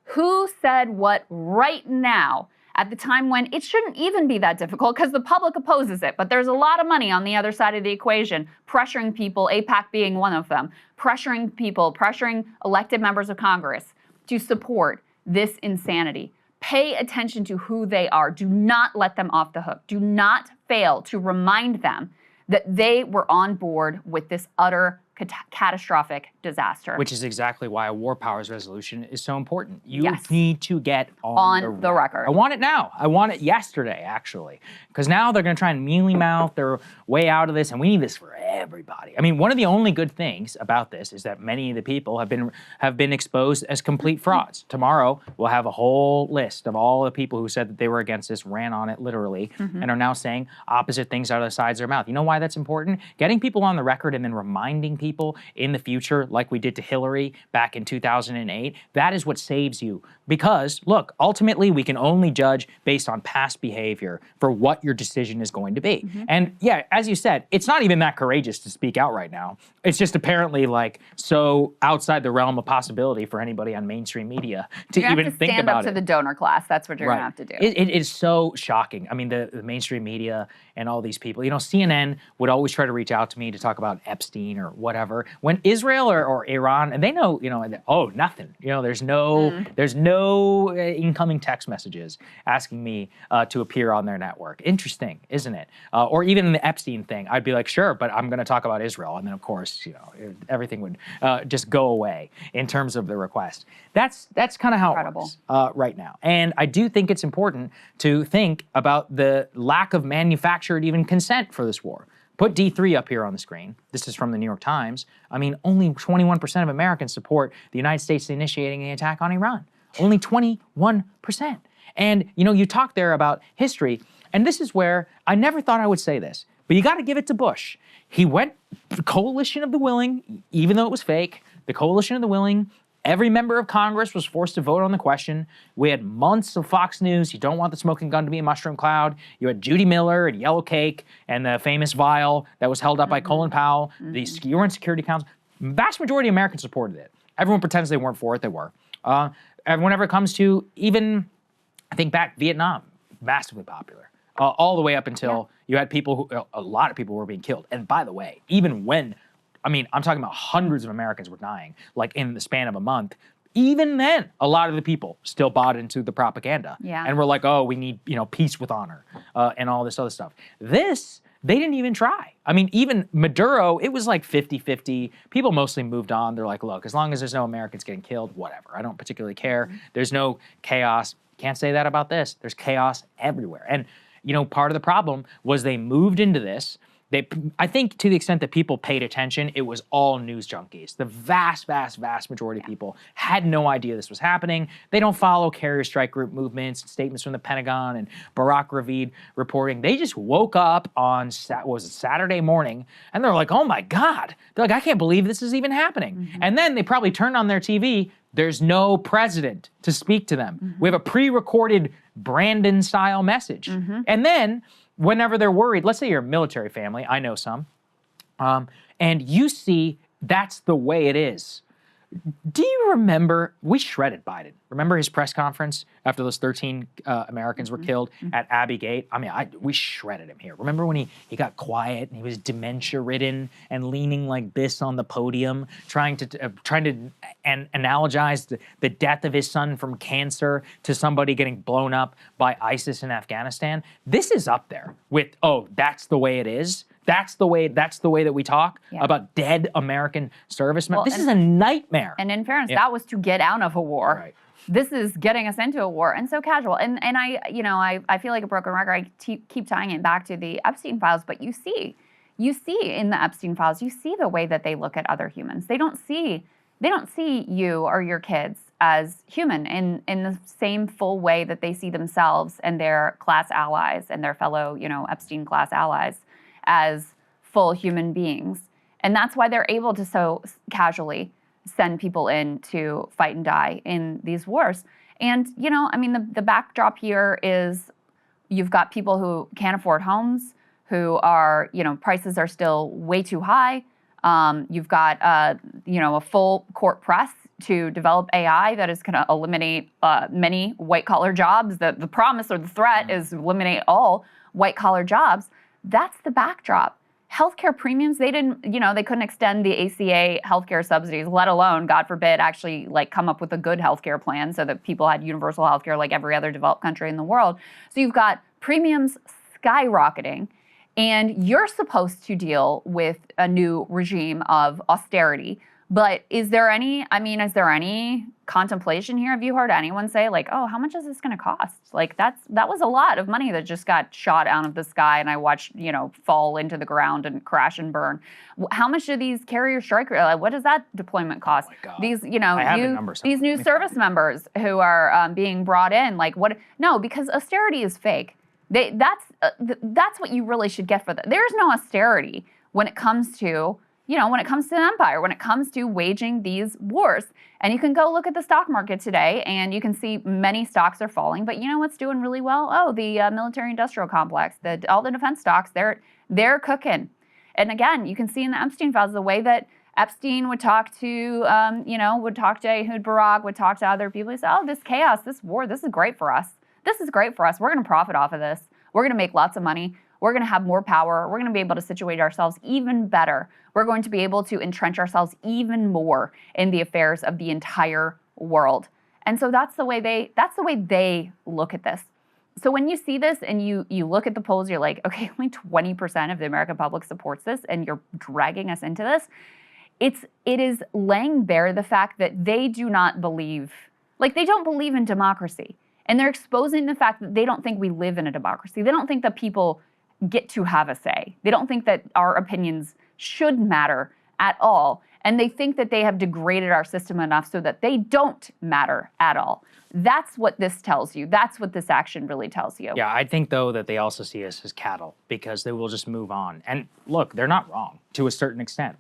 who said what right now at the time when it shouldn't even be that difficult because the public opposes it. But there's a lot of money on the other side of the equation, pressuring people, AIPAC being one of them, pressuring people, pressuring elected members of Congress to support this insanity. Pay attention to who they are. Do not let them off the hook. Do not fail to remind them that they were on board with this utter catastrophic disaster. Which is exactly why a war powers resolution is so important. You Yes. need to get on the record. I want it now. I want it yesterday, actually. Because now they're going to try and mealy-mouth their way out of this, and we need this for everybody. I mean, one of the only good things about this is that many of the people have been exposed as complete frauds. Tomorrow, we'll have a whole list of all the people who said that they were against this, ran on it literally, and are now saying opposite things out of the sides of their mouth. You know why that's important? Getting people on the record and then reminding people in the future, like we did to Hillary back in 2008, that is what saves you. Because, look, ultimately, we can only judge based on past behavior for what your decision is going to be. And yeah, as you said, it's not even that courageous to speak out right now. It's just apparently like so outside the realm of possibility for anybody on mainstream media to even think about it. You have to stand up to the donor class. That's what you're going to have to do. It is so shocking. I mean, the mainstream media and all these people, you know, CNN would always try to reach out to me to talk about Epstein or whatever. When Israel or Iran, and they know, you know, oh, nothing. You know, there's no incoming text messages asking me to appear on their network. Interesting, isn't it? Or even the Epstein thing, I'd be like, sure, but I'm going to talk about Israel. And then, of course, you know, everything would just go away in terms of the request. That's kind of how it works right now. And I do think it's important to think about the lack of manufactured even consent for this war. Put D3 up here on the screen. This is from the New York Times. I mean, only 21% of Americans support the United States initiating the attack on Iran. Only 21%. And, you know, you talk there about history, and this is where I never thought I would say this, but you got to give it to Bush. He went coalition of the willing, even though it was fake, the coalition of the willing. Every member of Congress was forced to vote on the question. We had months of Fox News. You don't want the smoking gun to be a mushroom cloud. You had Judy Miller and Yellow Cake and the famous vial that was held up by Colin Powell, the UN Security Council. Vast majority of Americans supported it. Everyone pretends they weren't for it. They were. And whenever it comes to even, I think back, Vietnam, massively popular. All the way up until you had people a lot of people were being killed. And by the way, even when, I mean, I'm talking about hundreds of Americans were dying, like in the span of a month. even then, a lot of the people still bought into the propaganda. Yeah. And were like, oh, we need, peace with honor and all this other stuff. This, they didn't even try. I mean, even Maduro, it was like 50-50. People mostly moved on. They're like, look, as long as there's no Americans getting killed, whatever. I don't particularly care. There's no chaos. Can't say that about this. There's chaos everywhere. And, part of the problem was they moved into this. I think to the extent that people paid attention, it was all news junkies. The vast, vast, vast majority of people had no idea this was happening. They don't follow carrier strike group movements and statements from the Pentagon and Barack Ravid reporting. They just woke up on, Saturday morning, and they're like, oh my God. They're like, I can't believe this is even happening. And then they probably turned on their TV. There's no president to speak to them. We have a pre-recorded Brandon-style message. And then, whenever they're worried, let's say you're a military family, I know some, and you see that's the way it is. Do you remember, we shredded Biden. Remember his press conference after those 13 Americans were killed at Abbey Gate? I mean, we shredded him here. Remember when he got quiet and he was dementia-ridden and leaning like this on the podium, trying to analogize the death of his son from cancer to somebody getting blown up by ISIS in Afghanistan? This is up there with, oh, that's the way it is. That's the way that we talk about dead American servicemen. This is a nightmare. And in fairness, that was to get out of a war. Right. This is getting us into a war, and so casual. And I feel like a broken record. I keep tying it back to the Epstein files, but you see in the Epstein files, you see the way that they look at other humans. They don't see you or your kids as human in the same full way that they see themselves and their class allies and their fellow, Epstein class allies as full human beings. And that's why they're able to so casually send people in to fight and die in these wars. And, the backdrop here is you've got people who can't afford homes, who are, prices are still way too high. You've got, a full court press to develop AI that is going to eliminate many white-collar jobs. The promise or the threat is eliminate all white-collar jobs. That's the backdrop. Healthcare premiums, they couldn't extend the ACA healthcare subsidies, let alone, God forbid, actually come up with a good healthcare plan so that people had universal healthcare like every other developed country in the world. So you've got premiums skyrocketing, and you're supposed to deal with a new regime of austerity. But is there any contemplation here? Have you heard anyone say oh, how much is this going to cost? That was a lot of money that just got shot out of the sky and I watched, fall into the ground and crash and burn. How much do these carrier strike? What does that deployment cost? Oh my God. These, these new service members who are being brought in, what? No, because austerity is fake. That's what you really should get for that. There's no austerity when it comes to when it comes to an empire, when it comes to waging these wars. And you can go look at the stock market today and you can see many stocks are falling, but you know what's doing really well? Oh, the military-industrial complex, all the defense stocks, they're cooking. And again, you can see in the Epstein files the way that Epstein would talk to, would talk to Ehud Barak, would talk to other people. He said, oh, this chaos, this war, this is great for us. This is great for us. We're going to profit off of this. We're going to make lots of money. We're going to have more power. We're going to be able to situate ourselves even better. We're going to be able to entrench ourselves even more in the affairs of the entire world. And so that's the way they look at this. So when you see this and you look at the polls, you're like, okay, only 20% of the American public supports this, and you're dragging us into this. It is laying bare the fact that they do not believe, they don't believe in democracy. And they're exposing the fact that they don't think we live in a democracy. They don't think that people get to have a say. They don't think that our opinions should matter at all. And they think that they have degraded our system enough so that they don't matter at all. That's what this tells you. That's what this action really tells you. Yeah, I think, though, that they also see us as cattle because they will just move on. And look, they're not wrong to a certain extent.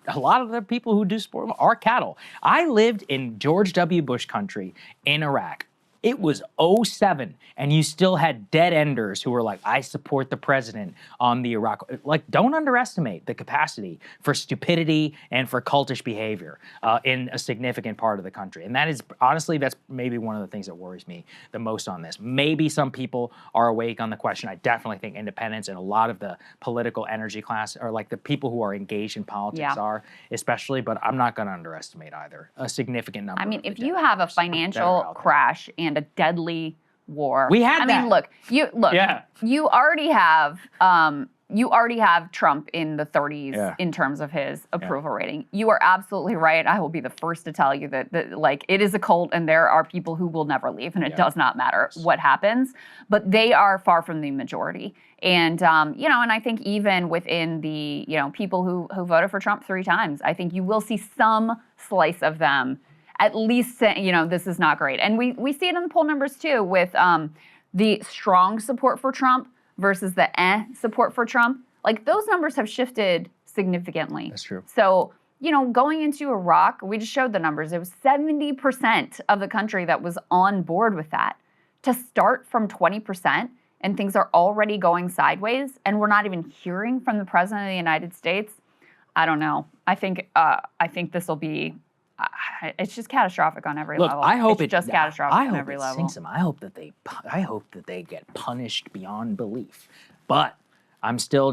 A lot of the people who do support them are cattle. I lived in George W. Bush country in Iraq. It was 07, and you still had dead enders who were like, I support the president on the Iraq. Like, don't underestimate the capacity for stupidity and for cultish behavior in a significant part of the country. And that is, honestly, that's maybe one of the things that worries me the most on this. Maybe some people are awake on the question. I definitely think independents and a lot of the political energy class, or like the people who are engaged in politics are, especially, but I'm not going to underestimate either a significant number. I mean, if you have a financial crash and a deadly war, we had that. I mean, look, you already have Trump in the 30s in terms of his approval rating. You are absolutely right. I will be the first to tell you that like it is a cult, and there are people who will never leave, and it does not matter what happens. But they are far from the majority. And you know, and I think even within the people who voted for Trump 3 times, I think you will see some slice of them at least say, this is not great. And we see it in the poll numbers too, with the strong support for Trump versus the support for Trump. Like, those numbers have shifted significantly. That's true. So, going into Iraq, we just showed the numbers. It was 70% of the country that was on board with that. To start from 20%, and things are already going sideways, and we're not even hearing from the President of the United States, I don't know. I think this will be... it's just catastrophic on every level. I hope it's just catastrophic on every level. Sinks them. I hope that they get punished beyond belief. But I'm still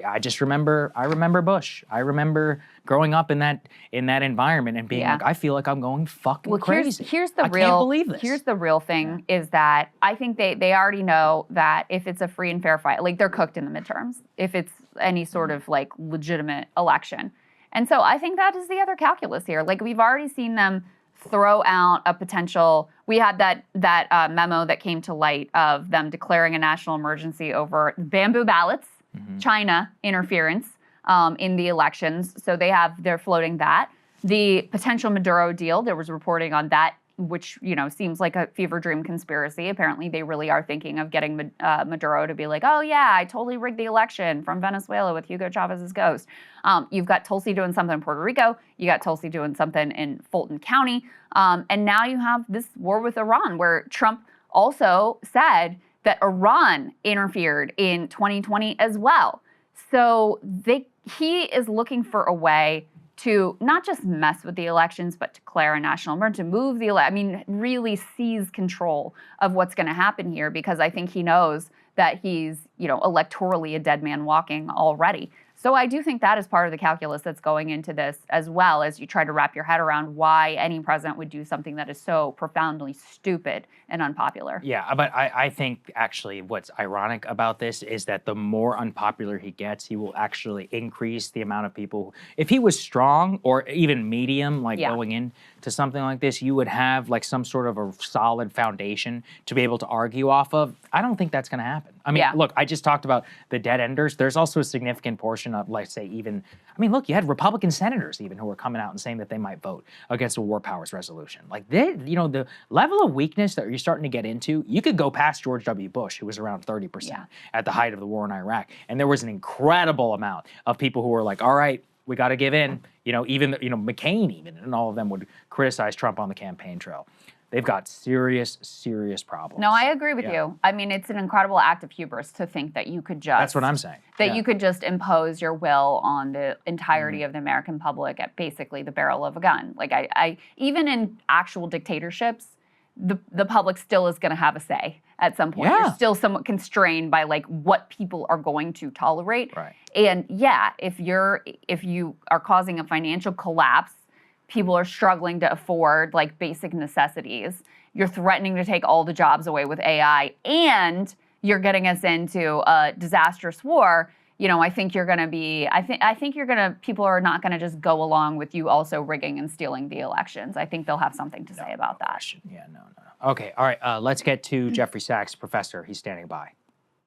I remember Bush. I remember growing up in that environment and being like, I feel like I'm going fucking crazy. Here's the I can't believe this. Here's the real thing is that I think they already know that if it's a free and fair fight, like, they're cooked in the midterms, if it's any sort of like legitimate election. And so I think that is the other calculus here. Like, we've already seen them throw out a potential. We had that memo that came to light of them declaring a national emergency over bamboo ballots, China interference in the elections. So they're floating that. The potential Maduro deal, there was reporting on that, which seems like a fever dream conspiracy. Apparently, they really are thinking of getting Maduro to be like, oh yeah, I totally rigged the election from Venezuela with Hugo Chavez's ghost. You've got Tulsi doing something in Puerto Rico. You got Tulsi doing something in Fulton County. And now you have this war with Iran, where Trump also said that Iran interfered in 2020 as well. So he is looking for a way to not just mess with the elections, but declare a national emergency, to move really seize control of what's going to happen here, because I think he knows that he's, electorally a dead man walking already. So I do think that is part of the calculus that's going into this, as well as you try to wrap your head around why any president would do something that is so profoundly stupid and unpopular. Yeah, but I think actually what's ironic about this is that the more unpopular he gets, he will actually increase the amount of people. If he was strong or even medium, going into something like this, you would have like some sort of a solid foundation to be able to argue off of. I don't think that's going to happen. I mean, look, I just talked about the dead enders. There's also a significant portion of, let's say, even, look, you had Republican senators even who were coming out and saying that they might vote against a war powers resolution. Like, the level of weakness that you're starting to get into, you could go past George W. Bush, who was around 30% at the height of the war in Iraq. And there was an incredible amount of people who were like, all right, we got to give in. Even McCain even, and all of them would criticize Trump on the campaign trail. They've got serious, serious problems. No, I agree with you. I mean, it's an incredible act of hubris to think that you could just... That's what I'm saying. That you could just impose your will on the entirety of the American public at basically the barrel of a gun. Like, I even in actual dictatorships, the public still is going to have a say at some point. You're still somewhat constrained by like what people are going to tolerate. Right. And if you are causing a financial collapse, people are struggling to afford like basic necessities, you're threatening to take all the jobs away with AI, and you're getting us into a disastrous war, I think you're going to be, people are not going to just go along with you also rigging and stealing the elections. I think they'll have something to say about that. Yeah, no. Okay, all right, let's get to Jeffrey Sachs, professor. He's standing by.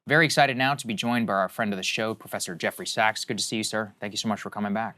Very excited now to be joined by our friend of the show, Professor Jeffrey Sachs. Good to see you, sir. Thank you so much for coming back.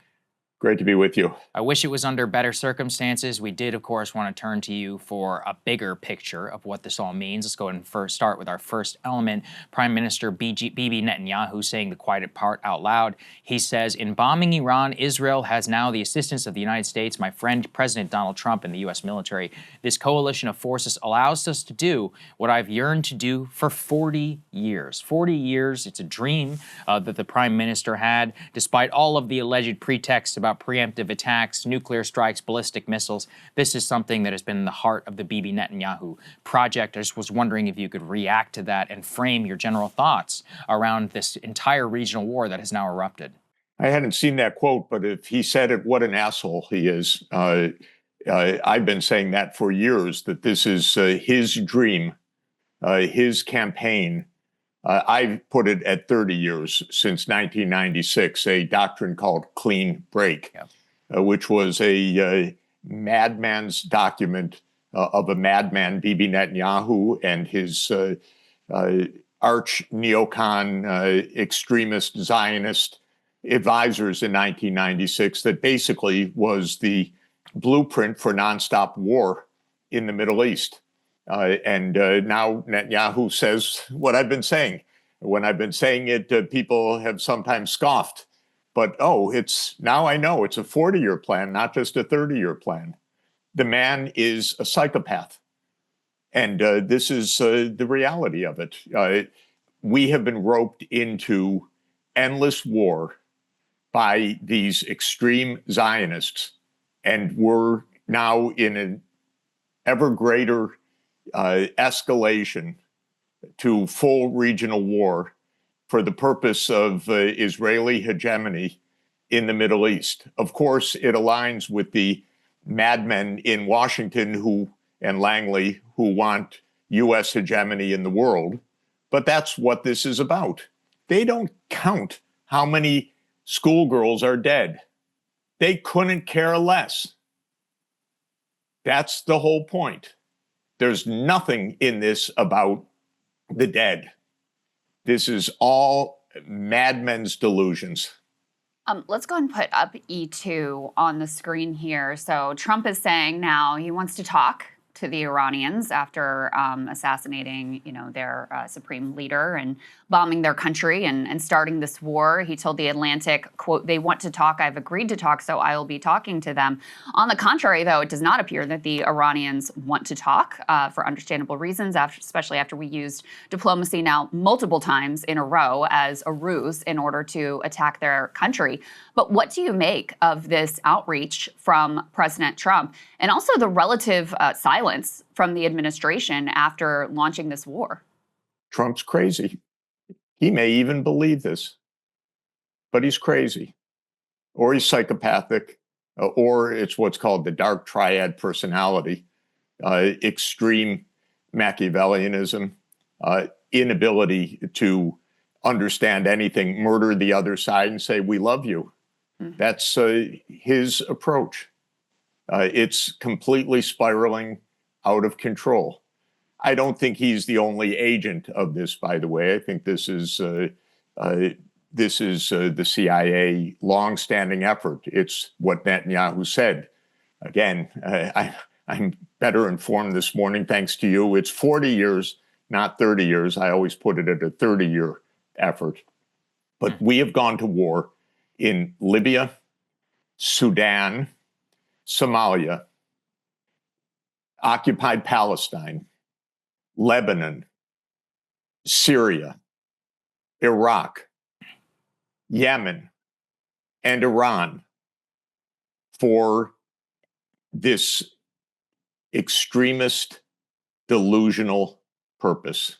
Great to be with you. I wish it was under better circumstances. We did, of course, want to turn to you for a bigger picture of what this all means. Let's go ahead and first start with our first element. Prime Minister Bibi Netanyahu saying the quiet part out loud. He says, in bombing Iran, Israel has now the assistance of the United States, my friend President Donald Trump, and the U.S. military. This coalition of forces allows us to do what I've yearned to do for 40 years. 40 years, it's a dream that the Prime Minister had, despite all of the alleged pretexts about preemptive attacks, nuclear strikes, ballistic missiles. This is something that has been in the heart of the Bibi Netanyahu project. I just was wondering if you could react to that and frame your general thoughts around this entire regional war that has now erupted. I hadn't seen that quote, but if he said it, what an asshole he is. I've been saying that for years, that this is his dream, his campaign. I've put it at 30 years since 1996, a doctrine called clean break, which was a madman's document of a madman, Bibi Netanyahu, and his arch neocon extremist Zionist advisors in 1996 that basically was the blueprint for nonstop war in the Middle East. And now Netanyahu says what I've been saying. When I've been saying it, people have sometimes scoffed. But, now I know it's a 40-year plan, not just a 30-year plan. The man is a psychopath. And this is the reality of it. We have been roped into endless war by these extreme Zionists. And we're now in an ever greater escalation to full regional war for the purpose of Israeli hegemony in the Middle East. Of course, it aligns with the madmen in Washington and Langley who want U.S. hegemony in the world. But that's what this is about. They don't count how many schoolgirls are dead. They couldn't care less. That's the whole point. There's nothing in this about the dead. This is all madmen's delusions. Let's go and put up E2 on the screen here. So Trump is saying now he wants to talk to the Iranians after assassinating, their supreme leader and bombing their country and starting this war. He told The Atlantic, quote, "They want to talk. I've agreed to talk, so I will be talking to them." On the contrary, though, it does not appear that the Iranians want to talk for understandable reasons, especially after we used diplomacy now multiple times in a row as a ruse in order to attack their country. But what do you make of this outreach from President Trump and also the relative silence from the administration after launching this war? Trump's crazy. He may even believe this, but he's crazy, or he's psychopathic, or it's what's called the dark triad personality, extreme Machiavellianism, inability to understand anything, murder the other side and say, we love you. Mm-hmm. That's his approach. It's completely spiraling out of control. I don't think he's the only agent of this, by the way. I think this is the CIA long-standing effort. It's what Netanyahu said. Again, I'm better informed this morning, thanks to you. It's 40 years, not 30 years. I always put it at a 30-year effort. But we have gone to war in Libya, Sudan, Somalia, occupied Palestine, Lebanon, Syria, Iraq, Yemen, and Iran for this extremist, delusional purpose.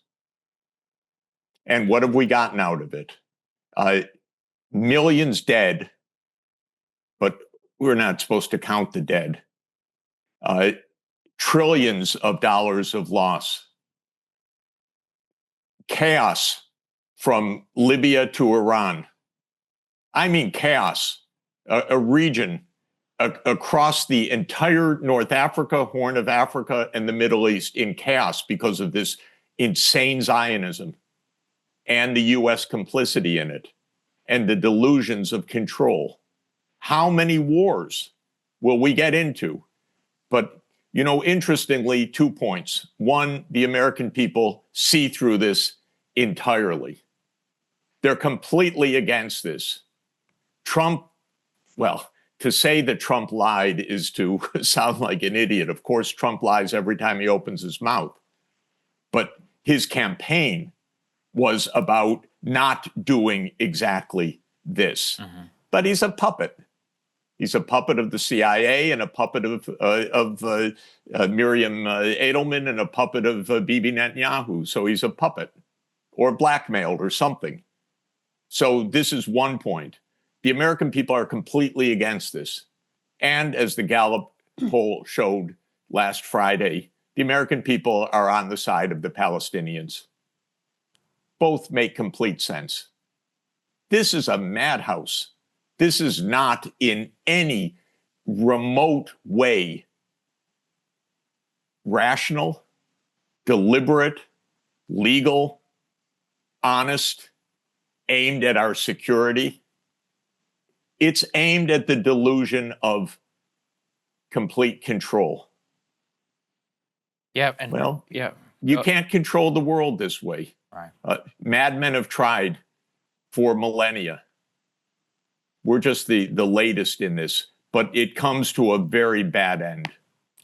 And what have we gotten out of it? Millions dead, but we're not supposed to count the dead. Trillions of dollars of loss. Chaos from Libya to Iran. I mean chaos. A region across the entire North Africa, Horn of Africa, and the Middle East in chaos because of this insane Zionism and the U.S. complicity in it and the delusions of control. How many wars will we get into? But, interestingly, 2 points. One, the American people see through this entirely. They're completely against this. Trump, well, to say that Trump lied is to sound like an idiot. Of course, Trump lies every time he opens his mouth. But his campaign was about not doing exactly this. But he's a puppet. He's a puppet of the CIA and a puppet of Miriam Edelman and a puppet of Bibi Netanyahu. So he's a puppet or blackmailed or something. So this is one point. The American people are completely against this. And as the Gallup poll showed last Friday, the American people are on the side of the Palestinians. Both make complete sense. This is a madhouse. This is not in any remote way rational, deliberate, legal, honest, aimed at our security. It's aimed at the delusion of complete control. Yeah. You can't control the world this way. Right. Madmen have tried for millennia. We're just the latest in this, but it comes to a very bad end.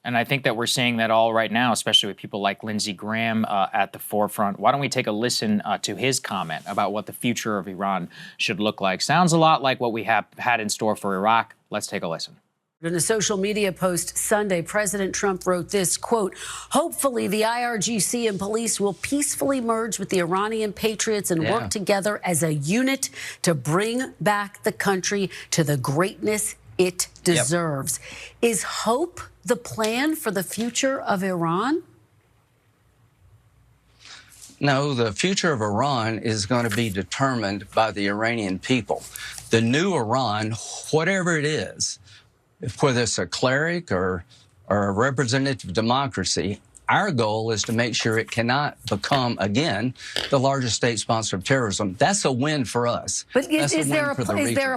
And I think that we're seeing that all right now, especially with people like Lindsey Graham at the forefront. Why don't we take a listen to his comment about what the future of Iran should look like? Sounds a lot like what we have had in store for Iraq. Let's take a listen. In a social media post Sunday, President Trump wrote this, quote, hopefully the IRGC and police will peacefully merge with the Iranian patriots and work together as a unit to bring back the country to the greatness it deserves. Is hope the plan for the future of Iran? No, the future of Iran is going to be determined by the Iranian people. The new Iran, whatever it is, whether it's a cleric or a representative democracy, our goal is to make sure it cannot become, again, the largest state sponsor of terrorism. That's a win for us. But is there a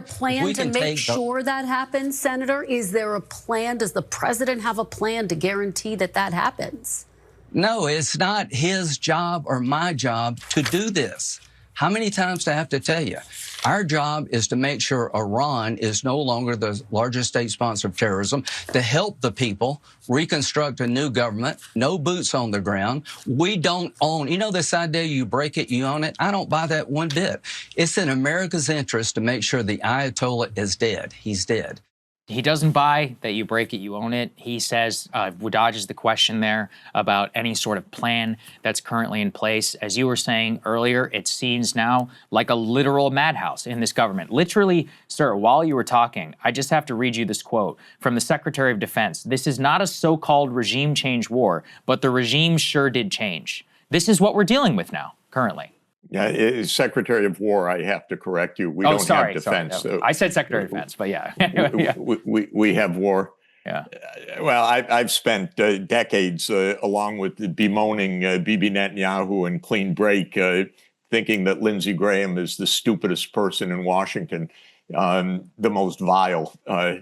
plan to make sure that happens, Senator? Is there a plan? Does the president have a plan to guarantee that that happens? No, it's not his job or my job to do this. How many times do I have to tell you? Our job is to make sure Iran is no longer the largest state sponsor of terrorism, to help the people reconstruct a new government, no boots on the ground. We don't own, this idea you break it, you own it. I don't buy that one bit. It's in America's interest to make sure the Ayatollah is dead. He's dead. He doesn't buy that you break it, you own it. He says, dodges the question there about any sort of plan that's currently in place. As you were saying earlier, it seems now like a literal madhouse in this government. Literally, sir, while you were talking, I just have to read you this quote from the Secretary of Defense. This is not a so-called regime change war, but the regime sure did change. This is what we're dealing with now, currently. Yeah, Secretary of War, I have to correct you. We don't have defense. Sorry. I said Secretary of Defense, but yeah. we have war. Yeah. Well, I've spent decades along with bemoaning Bibi Netanyahu and clean break, thinking that Lindsey Graham is the stupidest person in Washington, the most vile.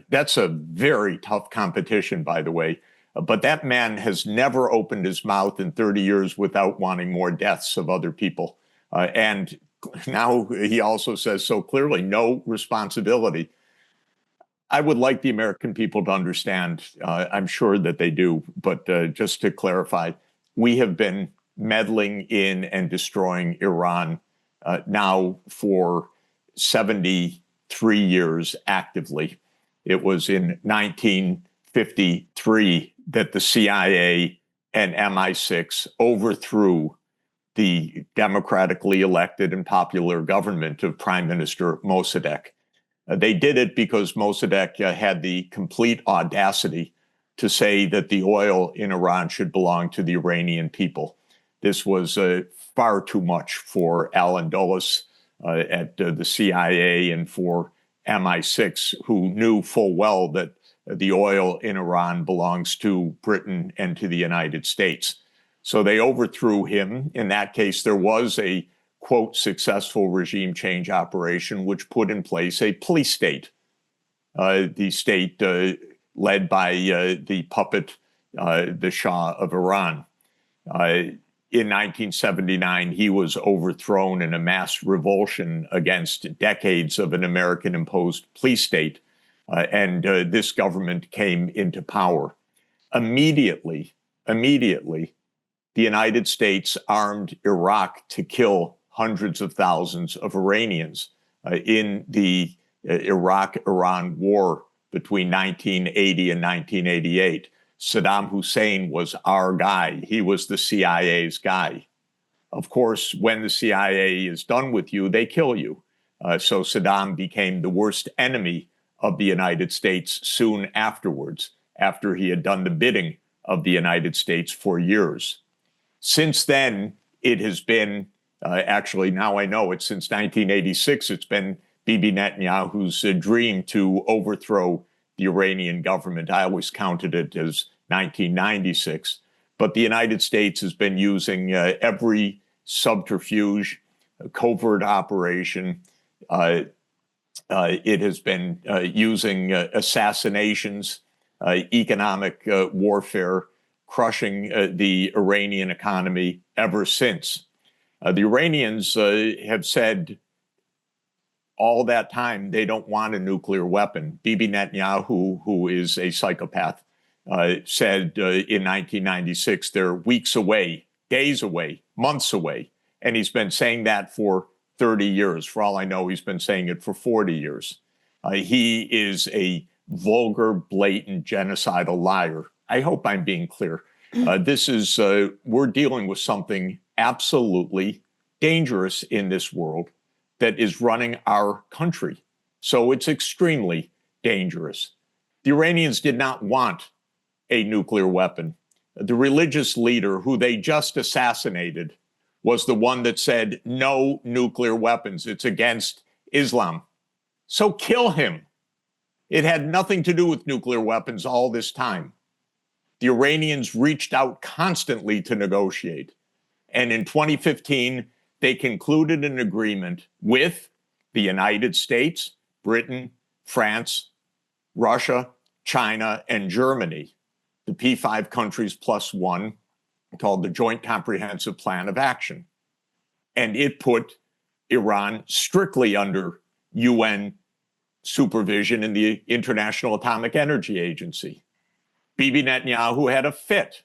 That's a very tough competition, by the way. But that man has never opened his mouth in 30 years without wanting more deaths of other people. And now he also says so clearly, no responsibility. I would like the American people to understand, I'm sure that they do, but just to clarify, we have been meddling in and destroying Iran now for 73 years actively. It was in 1953 that the CIA and MI6 overthrew the democratically elected and popular government of Prime Minister Mossadegh. They did it because Mossadegh had the complete audacity to say that the oil in Iran should belong to the Iranian people. This was far too much for Alan Dulles at the CIA and for MI6, who knew full well that the oil in Iran belongs to Britain and to the United States. So they overthrew him. In that case, there was a, quote, successful regime change operation, which put in place a police state. the state led by the puppet, the Shah of Iran. In 1979, he was overthrown in a mass revulsion against decades of an American-imposed police state, and this government came into power. Immediately, the United States armed Iraq to kill hundreds of thousands of Iranians in the Iraq-Iran war between 1980 and 1988. Saddam Hussein was our guy. He was the CIA's guy. Of course, when the CIA is done with you, they kill you. So Saddam became the worst enemy of the United States soon afterwards, after he had done the bidding of the United States for years. Since then, it has been, actually now I know it's since 1986, it's been Bibi Netanyahu's dream to overthrow the Iranian government. I always counted it as 1996. But the United States has been using every subterfuge, covert operation. It has been using assassinations, economic warfare, crushing the Iranian economy ever since. The Iranians have said all that time they don't want a nuclear weapon. Bibi Netanyahu, who is a psychopath, said in 1996 they're weeks away, days away, months away. And he's been saying that for 30 years. For all I know, he's been saying it for 40 years. He is a vulgar, blatant, genocidal liar. I hope I'm being clear. We're dealing with something absolutely dangerous in this world that is running our country. So it's extremely dangerous. The Iranians did not want a nuclear weapon. The religious leader who they just assassinated was the one that said, no nuclear weapons. It's against Islam. So kill him. It had nothing to do with nuclear weapons all this time. The Iranians reached out constantly to negotiate. And in 2015, they concluded an agreement with the United States, Britain, France, Russia, China, and Germany, the P5 countries plus one, called the Joint Comprehensive Plan of Action. And it put Iran strictly under UN supervision in the International Atomic Energy Agency. Bibi Netanyahu had a fit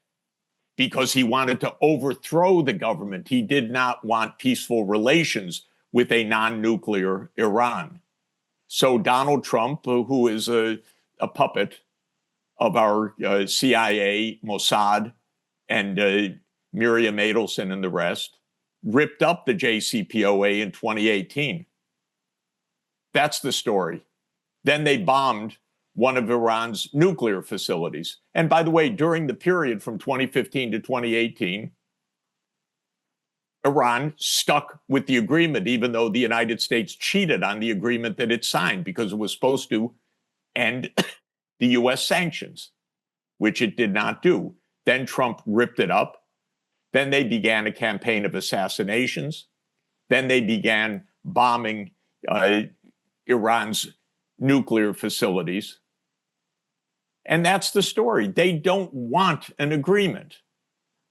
because he wanted to overthrow the government. He did not want peaceful relations with a non-nuclear Iran. So Donald Trump, who is a puppet of our CIA, Mossad, and Miriam Adelson and the rest, ripped up the JCPOA in 2018. That's the story. Then they bombed one of Iran's nuclear facilities. And by the way, during the period from 2015 to 2018, Iran stuck with the agreement, even though the United States cheated on the agreement that it signed because it was supposed to end the US sanctions, which it did not do. Then Trump ripped it up. Then they began a campaign of assassinations. Then they began bombing Iran's nuclear facilities. And that's the story. They don't want an agreement.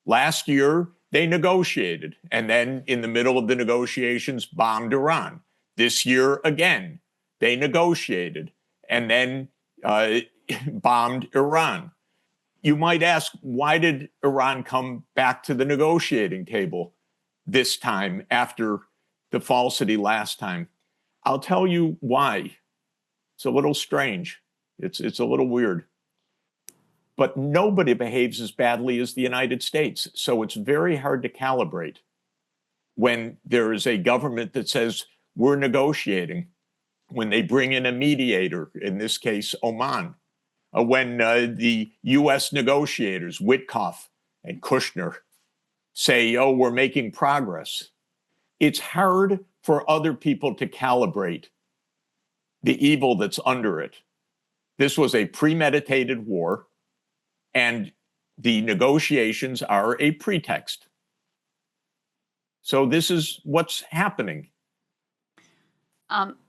Last year, they negotiated, and then in the middle of the negotiations, bombed Iran. This year, again, they negotiated, and then bombed Iran. You might ask, why did Iran come back to the negotiating table this time after the falsity last time? I'll tell you why. It's a little strange. It's a little weird. But nobody behaves as badly as the United States. So it's very hard to calibrate when there is a government that says we're negotiating, when they bring in a mediator, in this case, Oman, when the US negotiators, Witkoff and Kushner, say, oh, we're making progress. It's hard for other people to calibrate the evil that's under it. This was a premeditated war, and the negotiations are a pretext. So this is what's happening.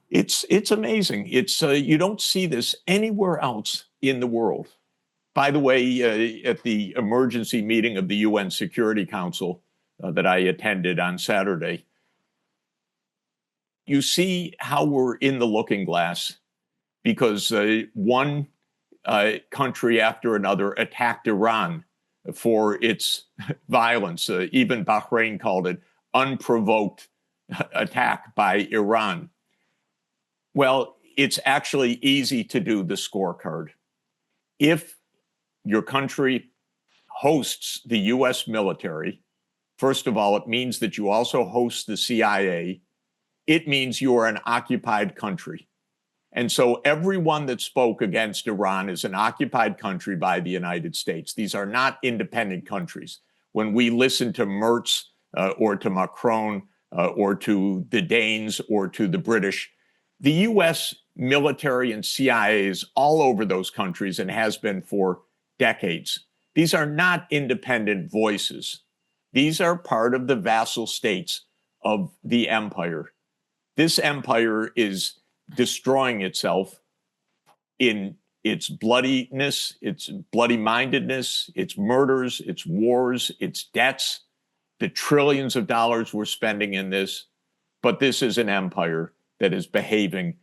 It's amazing. It's you don't see this anywhere else in the world. By the way, at the emergency meeting of the UN Security Council that I attended on Saturday, you see how we're in the looking glass because one country after another attacked Iran for its violence. Even Bahrain called it unprovoked attack by Iran. Well, it's actually easy to do the scorecard. If your country hosts the US military, first of all, it means that you also host the CIA. It means you are an occupied country. And so everyone that spoke against Iran is an occupied country by the United States. These are not independent countries. When we listen to Merz or to Macron or to the Danes or to the British, the US military and CIA is all over those countries and has been for decades. These are not independent voices. These are part of the vassal states of the empire. This empire is destroying itself in its bloodiness, its bloody-mindedness, its murders, its wars, its debts, the trillions of dollars we're spending in this. But this is an empire that is behaving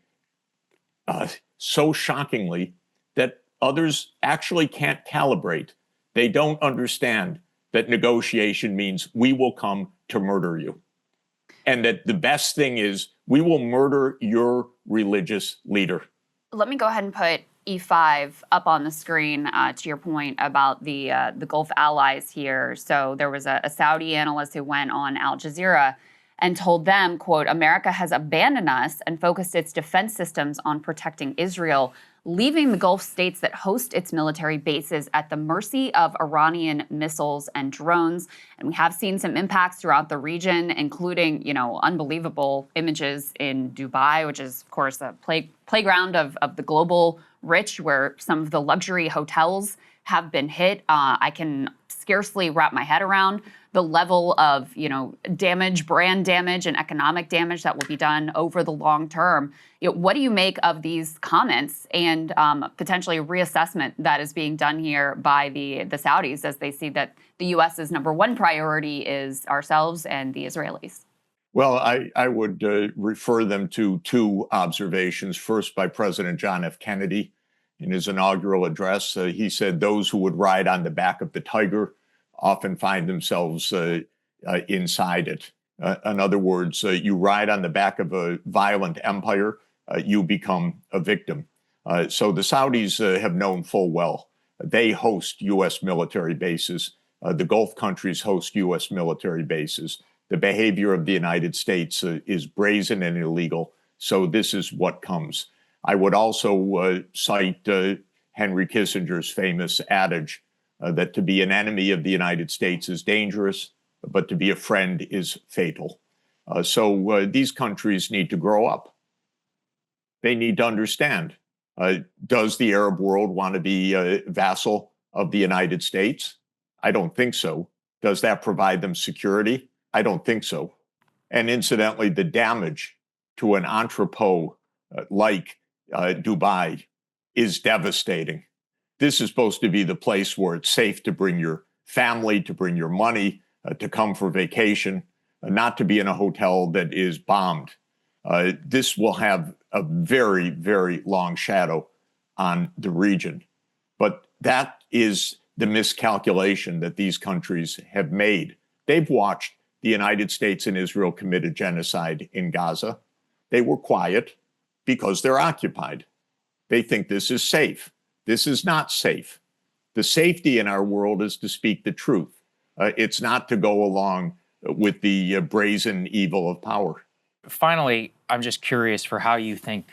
so shockingly that others actually can't calibrate. They don't understand that negotiation means we will come to murder you. And that the best thing is we will murder your religious leader. Let me go ahead and put E5 up on the screen to your point about the Gulf allies here. So there was a Saudi analyst who went on Al Jazeera and told them, quote, America has abandoned us and focused its defense systems on protecting Israel, leaving the Gulf states that host its military bases at the mercy of Iranian missiles and drones. And we have seen some impacts throughout the region, including, unbelievable images in Dubai, which is, of course, a playground of the global rich, where some of the luxury hotels have been hit. I can scarcely wrap my head around the level of, damage, brand damage, and economic damage that will be done over the long term. What do you make of these comments and potentially a reassessment that is being done here by the Saudis as they see that the U.S.'s number one priority is ourselves and the Israelis? Well, I would refer them to two observations. First, by President John F. Kennedy in his inaugural address. He said those who would ride on the back of the tiger often find themselves inside it. In other words, you ride on the back of a violent empire, you become a victim. So the Saudis have known full well. They host U.S. military bases. The Gulf countries host U.S. military bases. The behavior of the United States is brazen and illegal. So this is what comes. I would also cite Henry Kissinger's famous adage that to be an enemy of the United States is dangerous, but to be a friend is fatal. So these countries need to grow up. They need to understand, does the Arab world want to be a vassal of the United States? I don't think so. Does that provide them security? I don't think so. And incidentally, the damage to an entrepot like Dubai is devastating. This is supposed to be the place where it's safe to bring your family, to bring your money, to come for vacation, not to be in a hotel that is bombed. This will have a very, very long shadow on the region. But that is the miscalculation that these countries have made. They've watched the United States and Israel committed genocide in Gaza. They were quiet because they're occupied. They think this is safe. This is not safe. The safety in our world is to speak the truth. It's not to go along with the brazen evil of power. Finally, I'm just curious for how you think,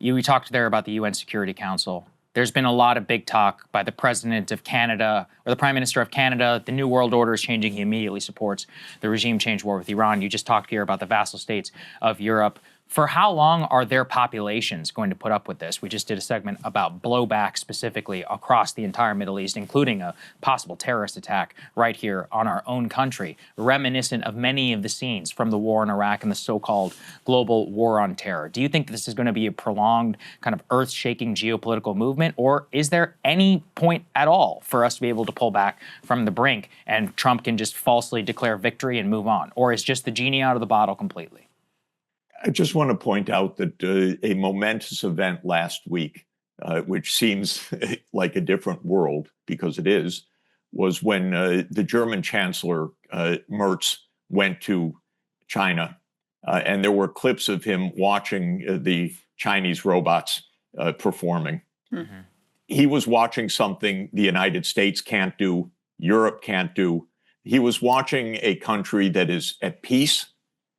we talked there about the UN Security Council. There's been a lot of big talk by the President of Canada or the Prime Minister of Canada. The New World Order is changing. He immediately supports the regime change war with Iran. You just talked here about the vassal states of Europe. For how long are their populations going to put up with this? We just did a segment about blowback specifically across the entire Middle East, including a possible terrorist attack right here on our own country, reminiscent of many of the scenes from the war in Iraq and the so-called global war on terror. Do you think this is going to be a prolonged kind of earth-shaking geopolitical movement, or is there any point at all for us to be able to pull back from the brink and Trump can just falsely declare victory and move on? Or is just the genie out of the bottle completely? I just want to point out that a momentous event last week, which seems like a different world because it is, was when the German Chancellor, Merz, went to China. And there were clips of him watching the Chinese robots performing. Mm-hmm. He was watching something the United States can't do, Europe can't do. He was watching a country that is at peace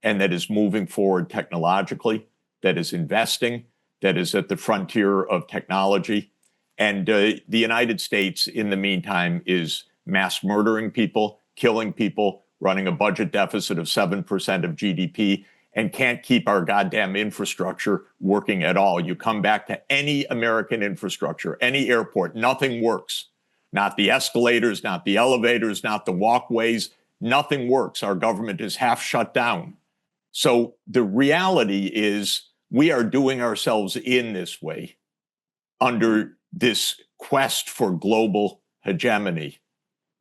and that is moving forward technologically, that is investing, that is at the frontier of technology. And the United States, in the meantime, is mass murdering people, killing people, running a budget deficit of 7% of GDP, and can't keep our goddamn infrastructure working at all. You come back to any American infrastructure, any airport, nothing works. Not the escalators, not the elevators, not the walkways, nothing works. Our government is half shut down. So the reality is we are doing ourselves in this way under this quest for global hegemony.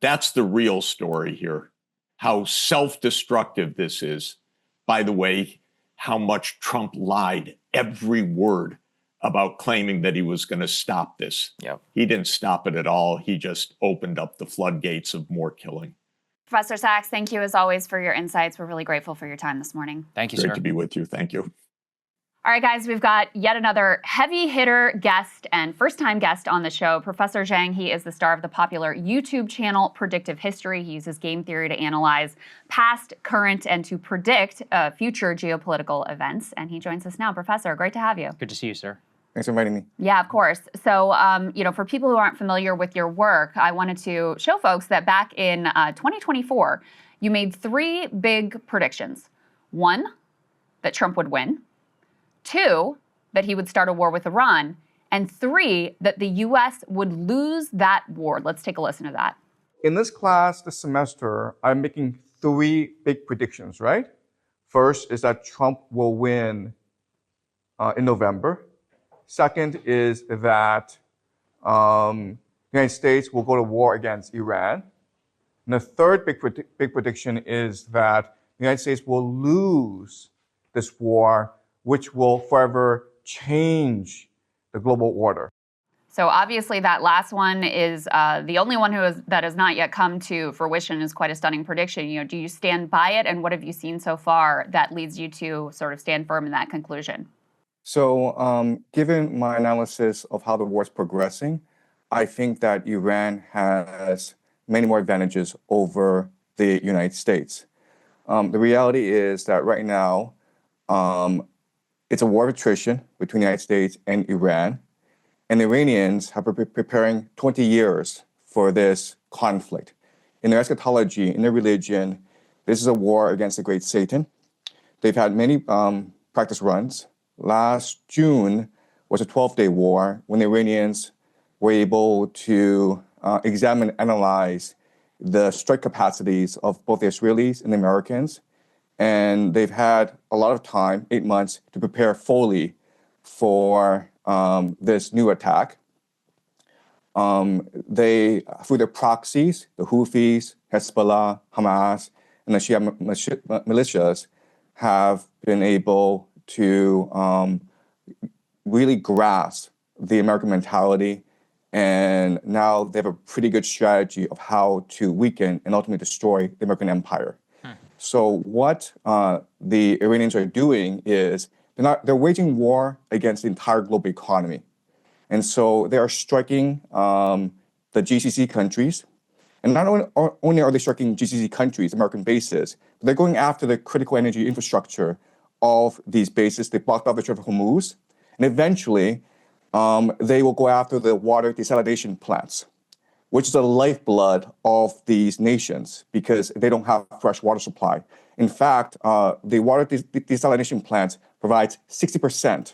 That's the real story here, how self-destructive this is. By the way, how much Trump lied every word about claiming that he was going to stop this. Yep. He didn't stop it at all. He just opened up the floodgates of more killing. Professor Sachs, thank you as always for your insights. We're really grateful for your time this morning. Thank you, sir. Great to be with you. Thank you. All right, guys, we've got yet another heavy hitter guest and first-time guest on the show. Professor Jiang, he is the star of the popular YouTube channel Predictive History. He uses game theory to analyze past, current, and to predict future geopolitical events. And he joins us now. Professor, great to have you. Good to see you, sir. Thanks for inviting me. Yeah, of course. So, for people who aren't familiar with your work, I wanted to show folks that back in 2024, you made 3 big predictions. 1, that Trump would win. 2, that he would start a war with Iran. And 3, that the U.S. would lose that war. Let's take a listen to that. In this class this semester, I'm making 3 big predictions, right? First is that Trump will win in November. Second is that the United States will go to war against Iran. And the third big prediction is that the United States will lose this war, which will forever change the global order. So obviously that last one is the only one that has not yet come to fruition. Is quite a stunning prediction. You know, do you stand by it, and what have you seen so far that leads you to sort of stand firm in that conclusion? So given my analysis of how the war is progressing, I think that Iran has many more advantages over the United States. The reality is that right now, it's a war of attrition between the United States and Iran. And the Iranians have been preparing 20 years for this conflict. In their eschatology, in their religion, this is a war against the great Satan. They've had many practice runs. Last June was a 12-day war when the Iranians were able to examine and analyze the strike capacities of both the Israelis and the Americans. And they've had a lot of time, 8 months, to prepare fully for this new attack. They, through their proxies, the Houthis, Hezbollah, Hamas, and the Shia militias, have been able to really grasp the American mentality. And now they have a pretty good strategy of how to weaken and ultimately destroy the American empire. So what the Iranians are doing is they're waging war against the entire global economy. And so they are striking the GCC countries. And not only are they striking GCC countries, American bases, but they're going after the critical energy infrastructure of these bases. They blocked off the Strait of Hormuz. And eventually, they will go after the water desalination plants. which is the lifeblood of these nations because they don't have fresh water supply. In fact, the water desalination plants provides 60%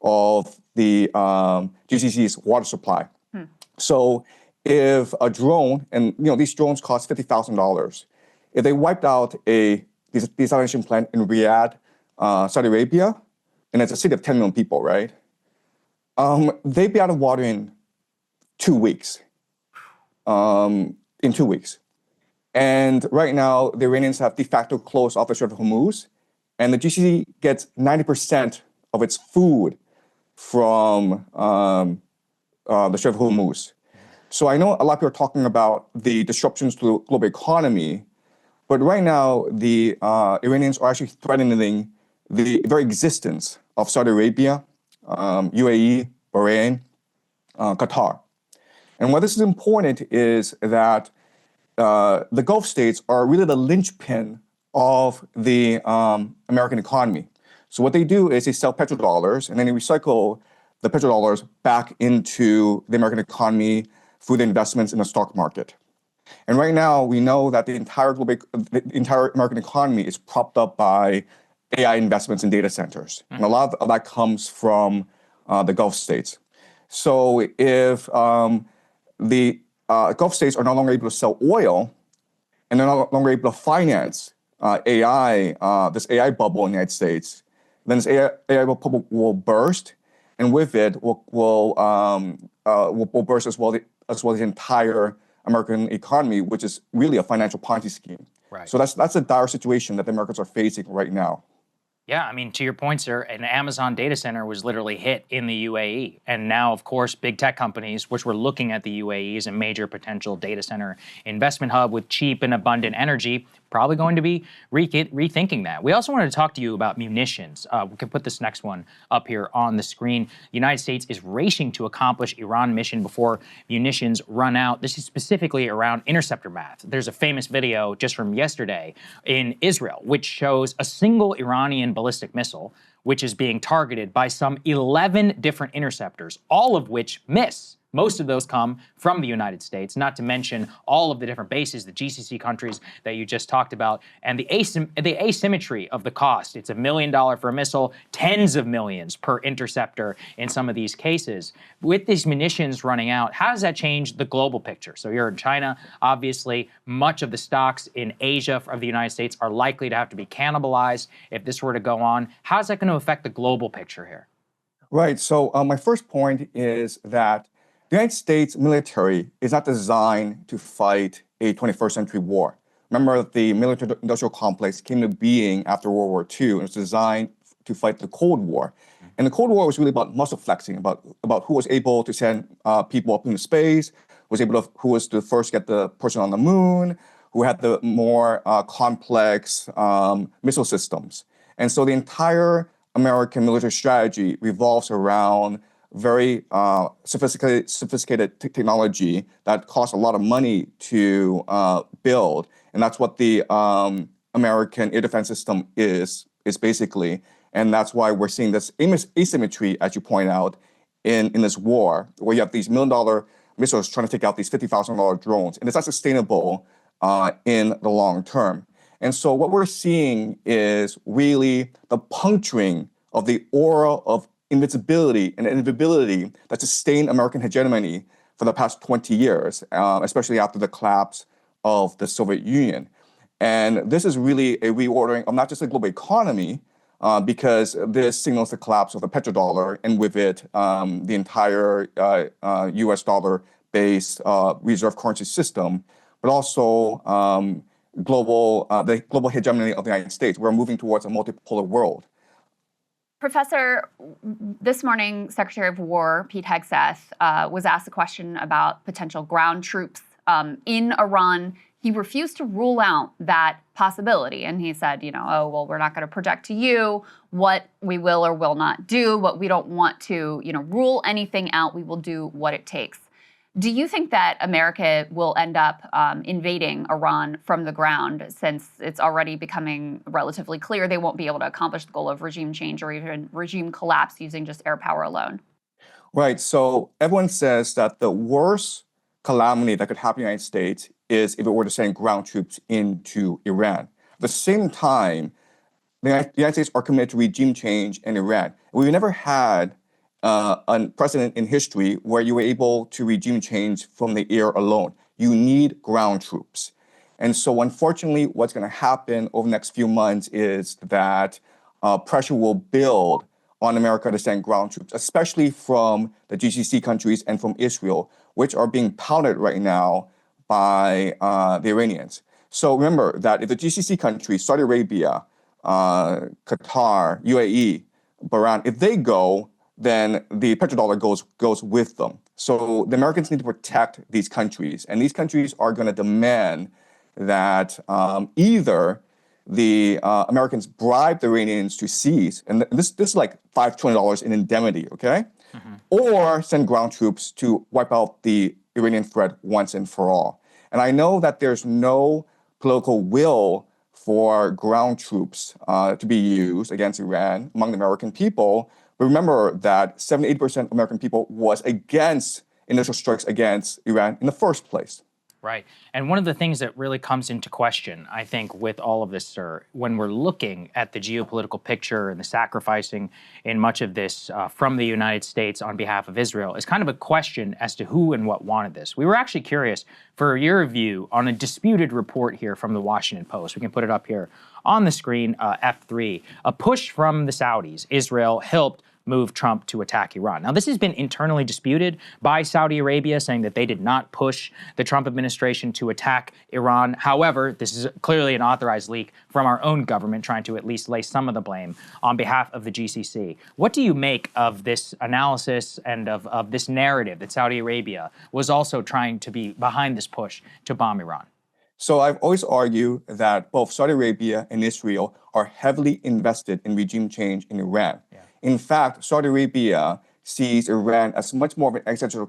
of the GCC's water supply. So if a drone, and these drones cost $50,000, if they wiped out a desalination plant in Riyadh, Saudi Arabia, and it's a city of 10 million people, right? They'd be out of water in 2 weeks. In 2 weeks. And right now, the Iranians have de facto closed off the Strait of Hormuz, and the GCC gets 90% of its food from the Strait of Hormuz. So I know a lot of people are talking about the disruptions to the global economy, but right now, the Iranians are actually threatening the very existence of Saudi Arabia, UAE, Bahrain, Qatar. And why this is important is that the Gulf states are really the linchpin of the American economy. So what they do is they sell petrodollars and then they recycle the petrodollars back into the American economy through the investments in the stock market. And right now, we know that the entire American economy is propped up by AI investments in data centers. And a lot of that comes from the Gulf states. So if the Gulf states are no longer able to sell oil, and they're no longer able to finance AI, this AI bubble in the United States, then this AI bubble will burst, and with it will burst as well the entire American economy, which is really a financial Ponzi scheme. Right. So that's a dire situation that the Americans are facing right now. Yeah, I mean, to your point, sir, an Amazon data center was literally hit in the UAE. And now, of course, big tech companies, which were looking at the UAE as a major potential data center investment hub with cheap and abundant energy, probably going to be rethinking that. We also wanted to talk to you about munitions. We can put this next one up here on the screen. The United States is racing to accomplish Iran mission before munitions run out. This is specifically around interceptor math. There's a famous video just from yesterday in Israel, which shows a single Iranian ballistic missile, which is being targeted by some 11 different interceptors, all of which miss. Most of those come from the United States, not to mention all of the different bases, the GCC countries that you just talked about, and the asymmetry of the cost. It's $1 million for a missile, tens of millions per interceptor in some of these cases. With these munitions running out, how does that change the global picture? So you're in China, obviously, much of the stocks in Asia of the United States are likely to have to be cannibalized if this were to go on. How is that going to affect the global picture here? Right. So my first point is that the United States military is not designed to fight a 21st century war. Remember, the military-industrial complex came to being after World War II, and it was designed to fight the Cold War. And the Cold War was really about muscle flexing, about who was able to send people up into space, who was to first get the person on the moon, who had the more complex missile systems. And so the entire American military strategy revolves around very sophisticated technology that costs a lot of money to build. And that's what the American air defense system is basically. And that's why we're seeing this asymmetry, as you point out, in this war, where you have these $1 million missiles trying to take out these $50,000 drones. And it's not sustainable in the long term. And so what we're seeing is really the puncturing of the aura of invincibility and invisibility that sustained American hegemony for the past 20 years, especially after the collapse of the Soviet Union. And this is really a reordering of not just the global economy, because this signals the collapse of the petrodollar, and with it, the entire US dollar-based reserve currency system, but also the global hegemony of the United States. We're moving towards a multipolar world. Professor, this morning, Secretary of War Pete Hegseth was asked a question about potential ground troops in Iran. He refused to rule out that possibility. And he said, oh, well, we're not going to project to you what we will or will not do, but we don't want to, rule anything out. We will do what it takes. Do you think that America will end up invading Iran from the ground, since it's already becoming relatively clear they won't be able to accomplish the goal of regime change or even regime collapse using just air power alone? Right. So everyone says that the worst calamity that could happen in the United States is if it were to send ground troops into Iran. At the same time, the United States are committed to regime change in Iran. We've never had a precedent in history where you were able to regime change from the air alone. You need ground troops. And so unfortunately, what's going to happen over the next few months is that pressure will build on America to send ground troops, especially from the GCC countries and from Israel, which are being pouted right now by the Iranians. So remember that if the GCC countries, Saudi Arabia, Qatar, UAE, Bahrain, if they go, then the petrodollar goes with them. So the Americans need to protect these countries, and these countries are going to demand that either the Americans bribe the Iranians to cease, and this is like $5 trillion in indemnity, okay? Or send ground troops to wipe out the Iranian threat once and for all. And I know that there's no political will for ground troops to be used against Iran among the American people. But remember that 78% of American people was against initial strikes against Iran in the first place. Right. And one of the things that really comes into question, I think, with all of this, sir, when we're looking at the geopolitical picture and the sacrificing in much of this from the United States on behalf of Israel, is kind of a question as to who and what wanted this. We were actually curious for your view on a disputed report here from the Washington Post. We can put it up here on the screen, F3. A push from the Saudis. Israel helped move Trump to attack Iran. Now, this has been internally disputed by Saudi Arabia, saying that they did not push the Trump administration to attack Iran. However, this is clearly an authorized leak from our own government, trying to at least lay some of the blame on behalf of the GCC. What do you make of this analysis and of this narrative that Saudi Arabia was also trying to be behind this push to bomb Iran? So I've always argued that both Saudi Arabia and Israel are heavily invested in regime change in Iran. In fact, Saudi Arabia sees Iran as much more of an existential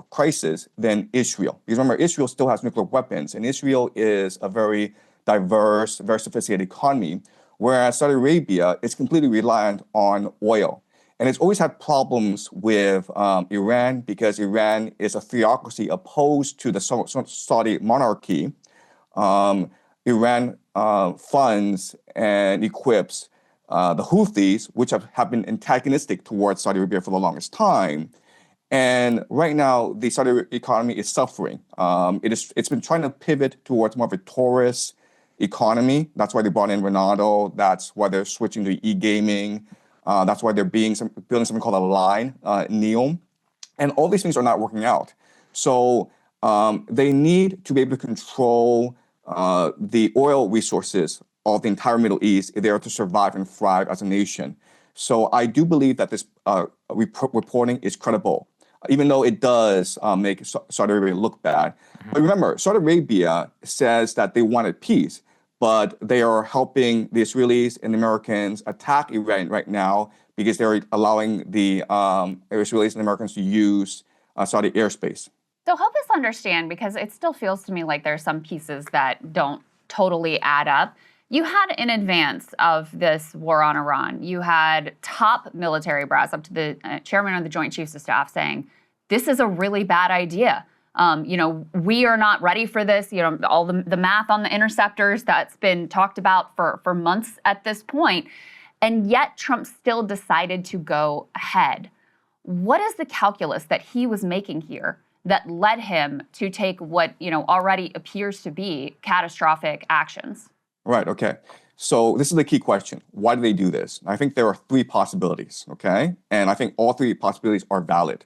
crisis than Israel. Because remember, Israel still has nuclear weapons, and Israel is a very diverse, very sophisticated economy, whereas Saudi Arabia is completely reliant on oil. And it's always had problems with Iran because Iran is a theocracy opposed to the Saudi monarchy. Iran funds and equips the Houthis, which have been antagonistic towards Saudi Arabia for the longest time. And right now, the Saudi economy is suffering. It's been trying to pivot towards more of a tourist economy. That's why they brought in Ronaldo. That's why they're switching to e-gaming. That's why they're building something called a line, NEOM. And all these things are not working out. So they need to be able to control the oil resources of the entire Middle East if they are to survive and thrive as a nation. So I do believe that this reporting is credible, even though it does make Saudi Arabia look bad. But remember, Saudi Arabia says that they wanted peace, but they are helping the Israelis and the Americans attack Iran right now because they're allowing the Israelis and Americans to use Saudi airspace. So help us understand, because it still feels to me like there's some pieces that don't totally add up. You had, in advance of this war on Iran, you had top military brass up to the chairman of the Joint Chiefs of Staff saying, this is a really bad idea. We are not ready for this. All the math on the interceptors that's been talked about for months at this point. And yet Trump still decided to go ahead. What is the calculus that he was making here that led him to take what already appears to be catastrophic actions? Right, okay. So this is the key question. Why do they do this? I think there are three possibilities, okay? And I think all three possibilities are valid.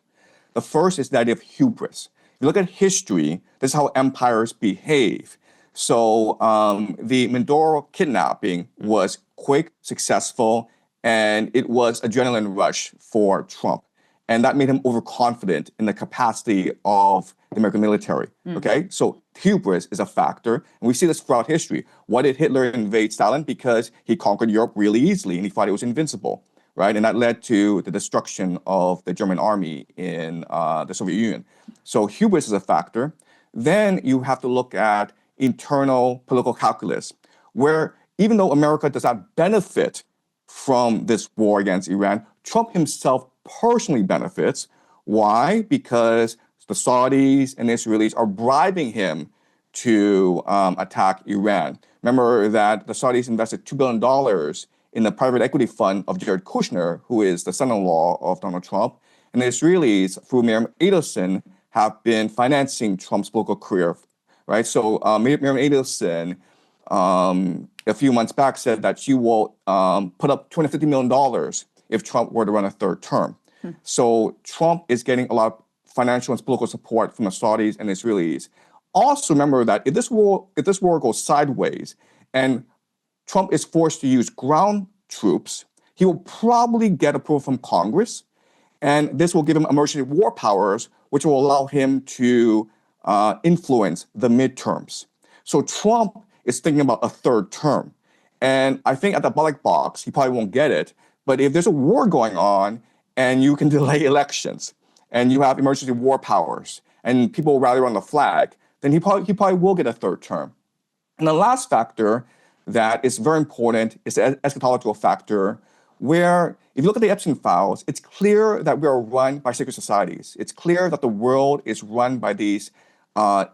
The first is the idea of hubris. If you look at history, this is how empires behave. So the Mindoro kidnapping was quick, successful, and it was adrenaline rush for Trump. And that made him overconfident in the capacity of the American military, okay? So hubris is a factor, and we see this throughout history. Why did Hitler invade Stalin? Because he conquered Europe really easily, and he thought it was invincible, right? And that led to the destruction of the German army in the Soviet Union. So hubris is a factor. Then you have to look at internal political calculus, where even though America does not benefit from this war against Iran, Trump himself personally benefits. Why? Because the Saudis and the Israelis are bribing him to attack Iran. Remember that the Saudis invested $2 billion in the private equity fund of Jared Kushner, who is the son-in-law of Donald Trump. And the Israelis, through Miriam Adelson, have been financing Trump's political career, right? So Miriam Adelson, a few months back, said that she will put up $250 million if Trump were to run a third term. So Trump is getting a lot of financial and political support from the Saudis and the Israelis. Also remember that if this war goes sideways and Trump is forced to use ground troops, he will probably get approval from Congress, and this will give him emergency war powers, which will allow him to influence the midterms. So Trump is thinking about a third term. And I think at the ballot box, he probably won't get it. But if there's a war going on and you can delay elections and you have emergency war powers and people rally around the flag, then he probably will get a third term. And the last factor that is very important is the eschatological factor, where if you look at the Epstein files, it's clear that we are run by secret societies. It's clear that the world is run by these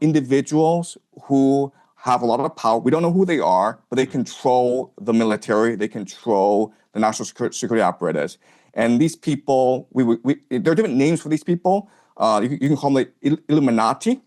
individuals who have a lot of power. We don't know who they are, but they control the military. They control the national security apparatus. And these people, there are different names for these people. You can call them the Illuminati.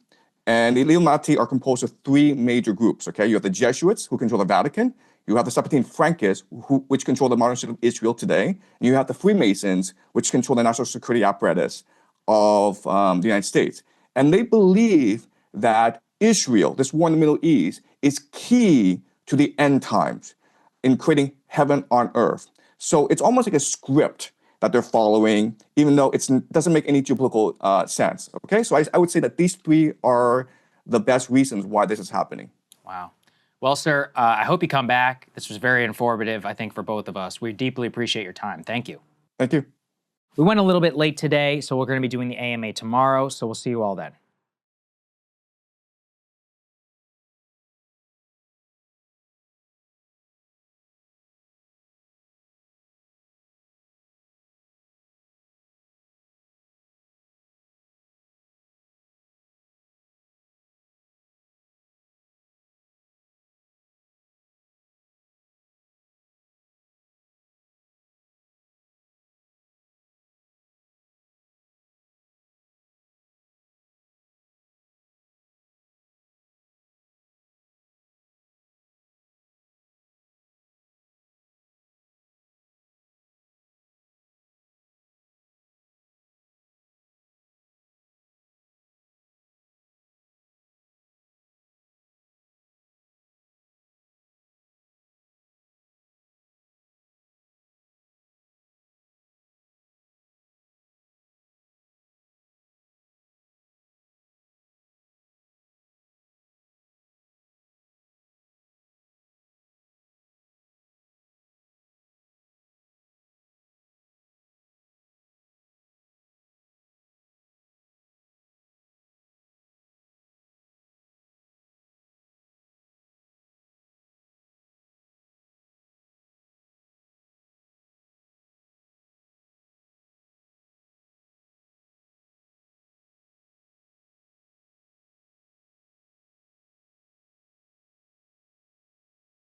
And the Illuminati are composed of three major groups, okay? You have the Jesuits, who control the Vatican. You have the Septine Frankists, which control the modern state of Israel today. And you have the Freemasons, which control the national security apparatus of the United States. And they believe that Israel, this war in the Middle East, is key to the end times in creating heaven on earth. So it's almost like a script that they're following, even though it doesn't make any geopolitical sense, okay? So I would say that these three are the best reasons why this is happening. Wow. Well, sir, I hope you come back. This was very informative, I think, for both of us. We deeply appreciate your time. Thank you. Thank you. We went a little bit late today, so we're going to be doing the AMA tomorrow, so we'll see you all then.